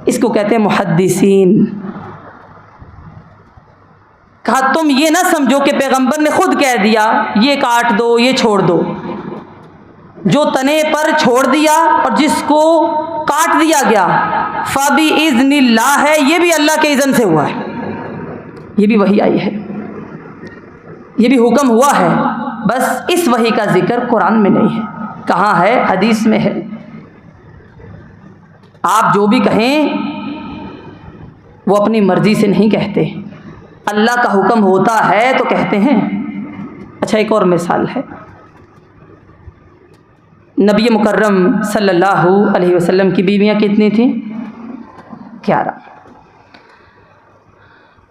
Speaker 1: اس کو کہتے ہیں محدثین۔ کہا تم یہ نہ سمجھو کہ پیغمبر نے خود کہہ دیا یہ کاٹ دو، یہ چھوڑ دو۔ جو تنے پر چھوڑ دیا اور جس کو کاٹ دیا گیا، فبإذن اللہ ہے، یہ بھی اللہ کے اذن سے ہوا ہے، یہ بھی وحی آئی ہے، یہ بھی حکم ہوا ہے، بس اس وحی کا ذکر قرآن میں نہیں ہے۔ کہاں ہے؟ حدیث میں ہے۔ آپ جو بھی کہیں وہ اپنی مرضی سے نہیں کہتے، اللہ کا حکم ہوتا ہے تو کہتے ہیں۔ اچھا، ایک اور مثال ہے، نبی مکرم صلی اللہ علیہ وسلم کی بیویاں کتنی تھیں؟ 11۔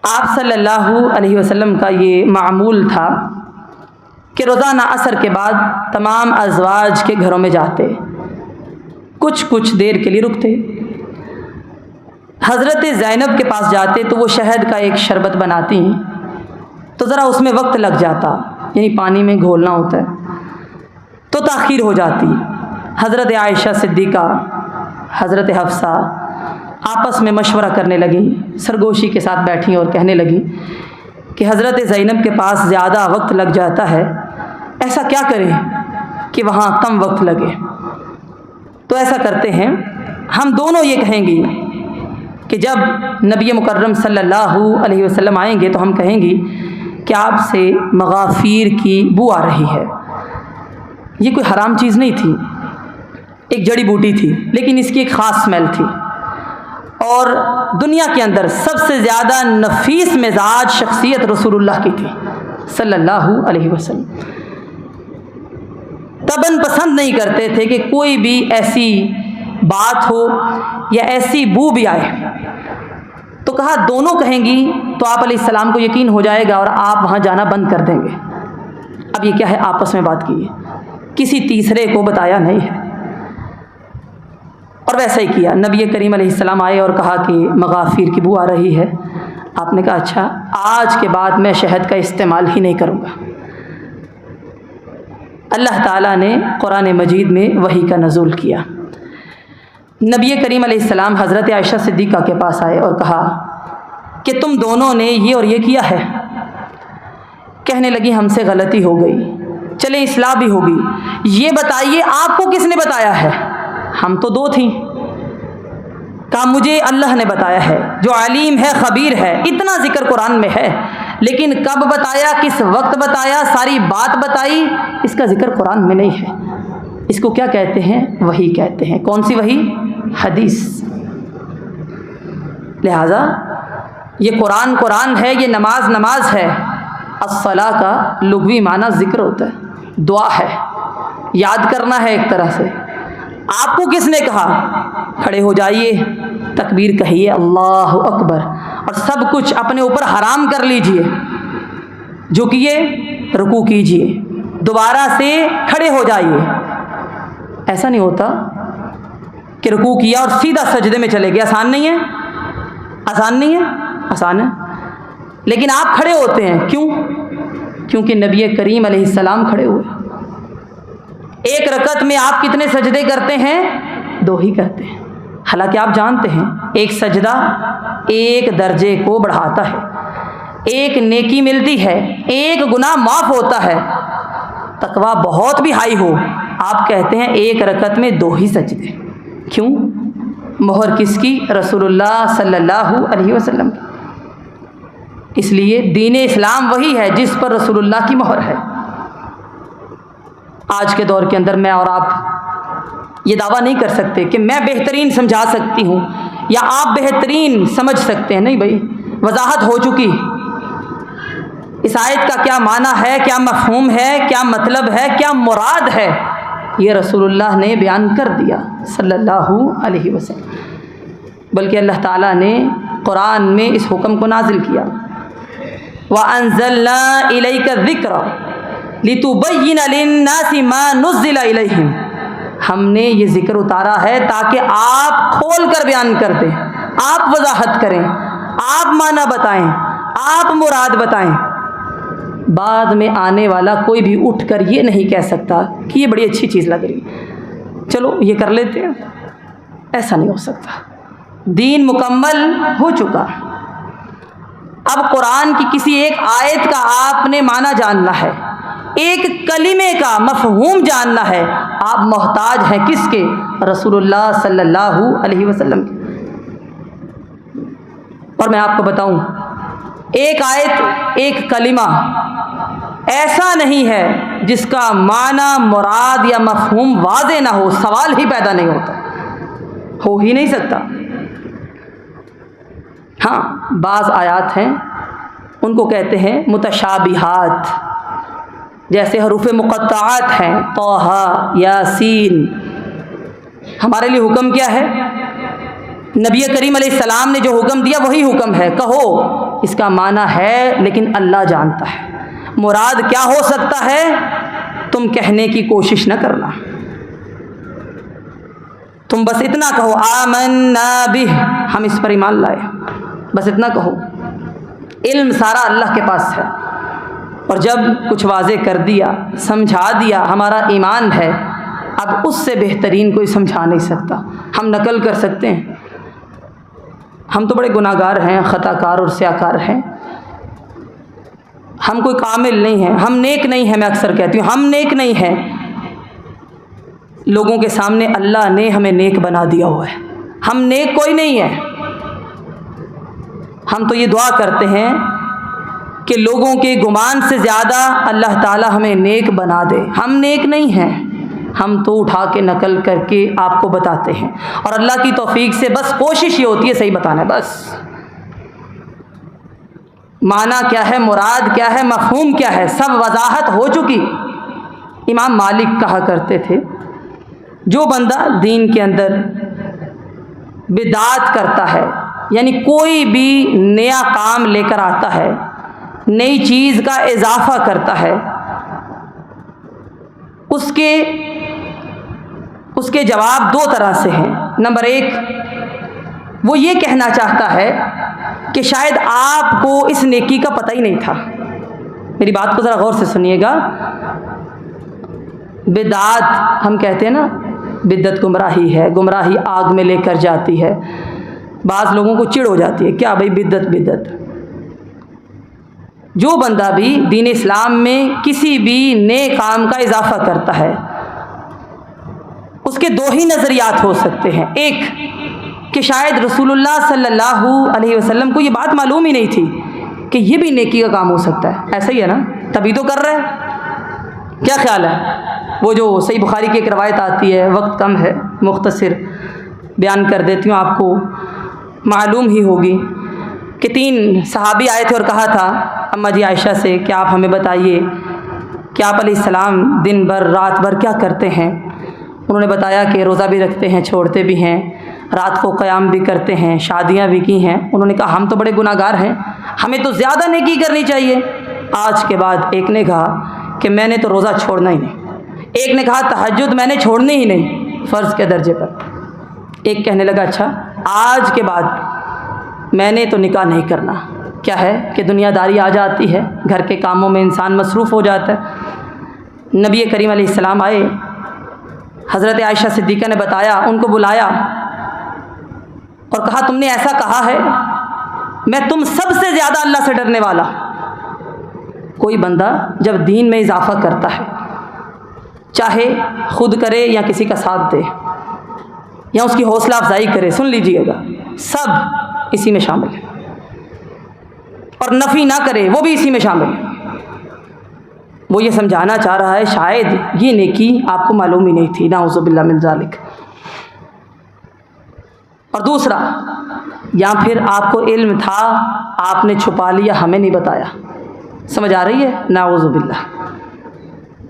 Speaker 1: آپ صلی اللہ علیہ وسلم کا یہ معمول تھا کہ روزانہ عصر کے بعد تمام ازواج کے گھروں میں جاتے، کچھ دیر کے لیے رکتے، حضرت زینب کے پاس جاتے تو وہ شہد کا ایک شربت بناتی ہیں، تو ذرا اس میں وقت لگ جاتا، یعنی پانی میں گھولنا ہوتا ہے تو تاخیر ہو جاتی۔ حضرت عائشہ صدیقہ، حضرت حفصہ آپس میں مشورہ کرنے لگیں، سرگوشی کے ساتھ بیٹھیں اور کہنے لگیں کہ حضرت زینب کے پاس زیادہ وقت لگ جاتا ہے، ایسا کیا کریں کہ وہاں کم وقت لگے؟ تو ایسا کرتے ہیں، ہم دونوں یہ کہیں گی کہ جب نبی مکرم صلی اللہ علیہ وسلم آئیں گے تو ہم کہیں گی کہ آپ سے مغافیر کی بو آ رہی ہے۔ یہ کوئی حرام چیز نہیں تھی، ایک جڑی بوٹی تھی، لیکن اس کی ایک خاص اسمیل تھی، اور دنیا کے اندر سب سے زیادہ نفیس مزاج شخصیت رسول اللہ کی تھی صلی اللہ علیہ وسلم۔ طبعاً پسند نہیں کرتے تھے کہ کوئی بھی ایسی بات ہو یا ایسی بو بھی آئے، تو کہا دونوں کہیں گی تو آپ علیہ السلام کو یقین ہو جائے گا اور آپ وہاں جانا بند کر دیں گے۔ اب یہ کیا ہے، آپس میں بات کی ہے، کسی تیسرے کو بتایا نہیں ہے، اور ویسا ہی کیا۔ نبی کریم علیہ السلام آئے اور کہا کہ مغافیر کی بو آ رہی ہے۔ آپ نے کہا اچھا، آج کے بعد میں شہد کا استعمال ہی نہیں کروں گا۔ اللہ تعالیٰ نے قرآن مجید میں وحی کا نزول کیا۔ نبی کریم علیہ السلام حضرت عائشہ صدیقہ کے پاس آئے اور کہا کہ تم دونوں نے یہ اور یہ کیا ہے۔ کہنے لگی ہم سے غلطی ہو گئی، چلیں اصلاح بھی ہوگی، یہ بتائیے آپ کو کس نے بتایا ہے؟ ہم تو دو تھیں۔ کہا مجھے اللہ نے بتایا ہے جو علیم ہے خبیر ہے۔ اتنا ذکر قرآن میں ہے، لیکن کب بتایا، کس وقت بتایا، ساری بات بتائی، اس کا ذکر قرآن میں نہیں ہے۔ اس کو کیا کہتے ہیں؟ وحی کہتے ہیں۔ کون سی وحی؟ حدیث۔ لہذا یہ قرآن ہے، یہ نماز ہے۔ الصلاۃ کا لغوی معنی ذکر ہوتا ہے، دعا ہے، یاد کرنا ہے ایک طرح سے۔ آپ کو کس نے کہا کھڑے ہو جائیے، تکبیر کہیے، اللہ اکبر، اور سب کچھ اپنے اوپر حرام کر لیجئے، جھکیے، رکوع کیجئے، دوبارہ سے کھڑے ہو جائیے۔ ایسا نہیں ہوتا کہ رکوع کیا اور سیدھا سجدے میں چلے گئے۔ آسان نہیں ہے، آسان نہیں ہے، آسان ہے، لیکن آپ کھڑے ہوتے ہیں کیوں؟ کیونکہ نبی کریم علیہ السلام کھڑے ہوئے۔ ایک رکعت میں آپ کتنے سجدے کرتے ہیں؟ 2 ہی کرتے ہیں، حالانکہ آپ جانتے ہیں ایک سجدہ ایک درجے کو بڑھاتا ہے، ایک نیکی ملتی ہے، ایک گناہ معاف ہوتا ہے۔ تقویٰ بہت بھی ہائی ہو، آپ کہتے ہیں ایک رکعت میں 2 ہی سجدے۔ کیوں؟ مہر کس کی؟ رسول اللہ صلی اللہ علیہ وسلم کی۔ اس لیے دین اسلام وہی ہے جس پر رسول اللہ کی مہر ہے۔ آج کے دور کے اندر میں اور آپ یہ دعویٰ نہیں کر سکتے کہ میں بہترین سمجھا سکتی ہوں یا آپ بہترین سمجھ سکتے ہیں، نہیں بھائی، وضاحت ہو چکی۔ اس آیت کا کیا معنی ہے، کیا مفہوم ہے، کیا مطلب ہے، کیا مراد ہے، یہ رسول اللہ نے بیان کر دیا صلی اللہ علیہ وسلم۔ بلکہ اللہ تعالیٰ نے قرآن میں اس حکم کو نازل کیا، وَأَنزَلْنَا إِلَيْكَ الذِّكْرَ لِتُبَيِّنَ لِلنَّاسِ مَا نُزِّلَ إِلَيْهِمْ۔ ہم نے یہ ذکر اتارا ہے تاکہ آپ کھول کر بیان کر دیں، آپ وضاحت کریں، آپ معنی بتائیں، آپ مراد بتائیں۔ بعد میں آنے والا کوئی بھی اٹھ کر یہ نہیں کہہ سکتا کہ یہ بڑی اچھی چیز لگ رہی، چلو یہ کر لیتے ہیں، ایسا نہیں ہو سکتا۔ دین مکمل ہو چکا۔ اب قرآن کی کسی ایک آیت کا آپ نے معنی جاننا ہے، ایک کلمے کا مفہوم جاننا ہے، آپ محتاج ہیں کس کے؟ رسول اللہ صلی اللہ علیہ وسلم کے۔ اور میں آپ کو بتاؤں، ایک آیت، ایک کلمہ ایسا نہیں ہے جس کا معنی، مراد یا مفہوم واضح نہ ہو، سوال ہی پیدا نہیں ہوتا، ہو ہی نہیں سکتا۔ ہاں بعض آیات ہیں ان کو کہتے ہیں متشابہات، جیسے حروف مقطعات ہیں طہ، یاسین۔ ہمارے لیے حکم کیا ہے؟ نبی کریم علیہ السلام نے جو حکم دیا وہی حکم ہے، کہو اس کا معنی ہے لیکن اللہ جانتا ہے مراد کیا ہو سکتا ہے، تم کہنے کی کوشش نہ کرنا، تم بس اتنا کہو آمنا بہ، ہم اس پر ایمان لائے، بس اتنا کہو، علم سارا اللہ کے پاس ہے۔ اور جب کچھ واضح کر دیا، سمجھا دیا ہمارا ایمان ہے، اب اس سے بہترین کوئی سمجھا نہیں سکتا۔ ہم نقل کر سکتے ہیں، ہم تو بڑے گناہ گار ہیں، خطا کار اور سیاہ کار ہیں، ہم کوئی کامل نہیں ہیں، ہم نیک نہیں ہیں، میں اکثر کہتی ہوں ہم نیک نہیں ہیں، لوگوں کے سامنے اللہ نے ہمیں نیک بنا دیا ہوا ہے، ہم نیک کوئی نہیں ہے۔ ہم تو یہ دعا کرتے ہیں کہ لوگوں کے گمان سے زیادہ اللہ تعالی ہمیں نیک بنا دے، ہم نیک نہیں ہیں، ہم تو اٹھا کے نقل کر کے آپ کو بتاتے ہیں، اور اللہ کی توفیق سے بس کوشش یہ ہوتی ہے صحیح بتانا، بس معنی کیا ہے، مراد کیا ہے، مفہوم کیا ہے، سب وضاحت ہو چکی۔ امام مالک کہا کرتے تھے جو بندہ دین کے اندر بدعات کرتا ہے، یعنی کوئی بھی نیا کام لے کر آتا ہے، نئی چیز کا اضافہ کرتا ہے، اس کے جواب دو طرح سے ہیں۔ نمبر ایک، وہ یہ کہنا چاہتا ہے کہ شاید آپ کو اس نیکی کا پتہ ہی نہیں تھا۔ میری بات کو ذرا غور سے سنیے گا۔ بدعات ہم کہتے ہیں نا، بدعت گمراہی ہے، گمراہی آگ میں لے کر جاتی ہے، بعض لوگوں کو چڑ ہو جاتی ہے، کیا بھائی بدعت بدعت۔ جو بندہ بھی دین اسلام میں کسی بھی نئے کام کا اضافہ کرتا ہے، اس کے دو ہی نظریات ہو سکتے ہیں۔ ایک کہ شاید رسول اللہ صلی اللہ علیہ وسلم کو یہ بات معلوم ہی نہیں تھی کہ یہ بھی نیکی کا کام ہو سکتا ہے، ایسا ہی ہے نا، تبھی تو کر رہے ہیں۔ کیا خیال ہے؟ وہ جو صحیح بخاری کی ایک روایت آتی ہے، وقت کم ہے، مختصر بیان کر دیتی ہوں، آپ کو معلوم ہی ہوگی کہ 3 صحابی آئے تھے اور کہا تھا اماں جی عائشہ سے کہ آپ ہمیں بتائیے کہ آپ علیہ السلام دن بھر رات بھر کیا کرتے ہیں۔ انہوں نے بتایا کہ روزہ بھی رکھتے ہیں، چھوڑتے بھی ہیں، رات کو قیام بھی کرتے ہیں، شادیاں بھی کی ہیں۔ انہوں نے کہا ہم تو بڑے گناہ گار ہیں، ہمیں تو زیادہ نیکی کرنی چاہیے۔ آج کے بعد ایک نے کہا کہ میں نے تو روزہ چھوڑنا ہی نہیں، ایک نے کہا تہجد میں نے چھوڑنی ہی نہیں فرض کے درجے پر، ایک کہنے لگا اچھا آج کے بعد میں نے تو نکاح نہیں کرنا۔ کیا ہے کہ دنیا داری آ جاتی ہے، گھر کے کاموں میں انسان مصروف ہو جاتا ہے۔ نبی کریم علیہ السلام آئے، حضرت عائشہ صدیقہ نے بتایا، ان کو بلایا اور کہا تم نے ایسا کہا ہے، میں تم سب سے زیادہ اللہ سے ڈرنے والا۔ کوئی بندہ جب دین میں اضافہ کرتا ہے، چاہے خود کرے یا کسی کا ساتھ دے یا اس کی حوصلہ افزائی کرے، سن لیجئے گا، سب اسی میں شامل ہے، اور نفی نہ کرے وہ بھی اسی میں شامل ہے۔ وہ یہ سمجھانا چاہ رہا ہے شاید یہ نیکی آپ کو معلوم ہی نہیں تھی، نعوذ باللہ من ذالک۔ اور دوسرا، یا پھر آپ کو علم تھا، آپ نے چھپا لیا، ہمیں نہیں بتایا۔ سمجھ آ رہی ہے؟ نعوذ باللہ۔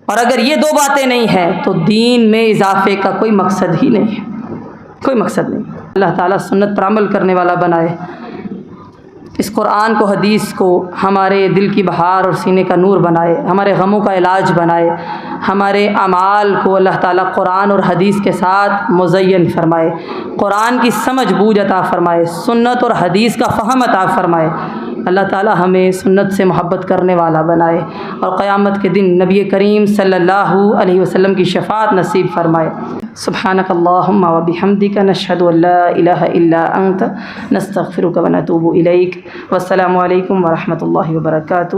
Speaker 1: اور اگر یہ 2 باتیں نہیں ہیں تو دین میں اضافے کا کوئی مقصد ہی نہیں ہے، کوئی مقصد نہیں۔ اللہ تعالیٰ سنت پر عمل کرنے والا بنائے، اس قرآن کو، حدیث کو ہمارے دل کی بہار اور سینے کا نور بنائے، ہمارے غموں کا علاج بنائے، ہمارے اعمال کو اللہ تعالیٰ قرآن اور حدیث کے ساتھ مزین فرمائے، قرآن کی سمجھ بوجھ عطا فرمائے، سنت اور حدیث کا فہم عطا فرمائے۔ اللہ تعالیٰ ہمیں سنت سے محبت کرنے والا بنائے، اور قیامت کے دن نبی کریم صلی اللہ علیہ وسلم کی شفاعت نصیب فرمائے۔ سبحانک اللہم و بحمدک، نشہد ان لا الہ الا انت، نستغفرک و نتوب الیک۔ والسلام علیکم ورحمۃ اللہ وبرکاتہ۔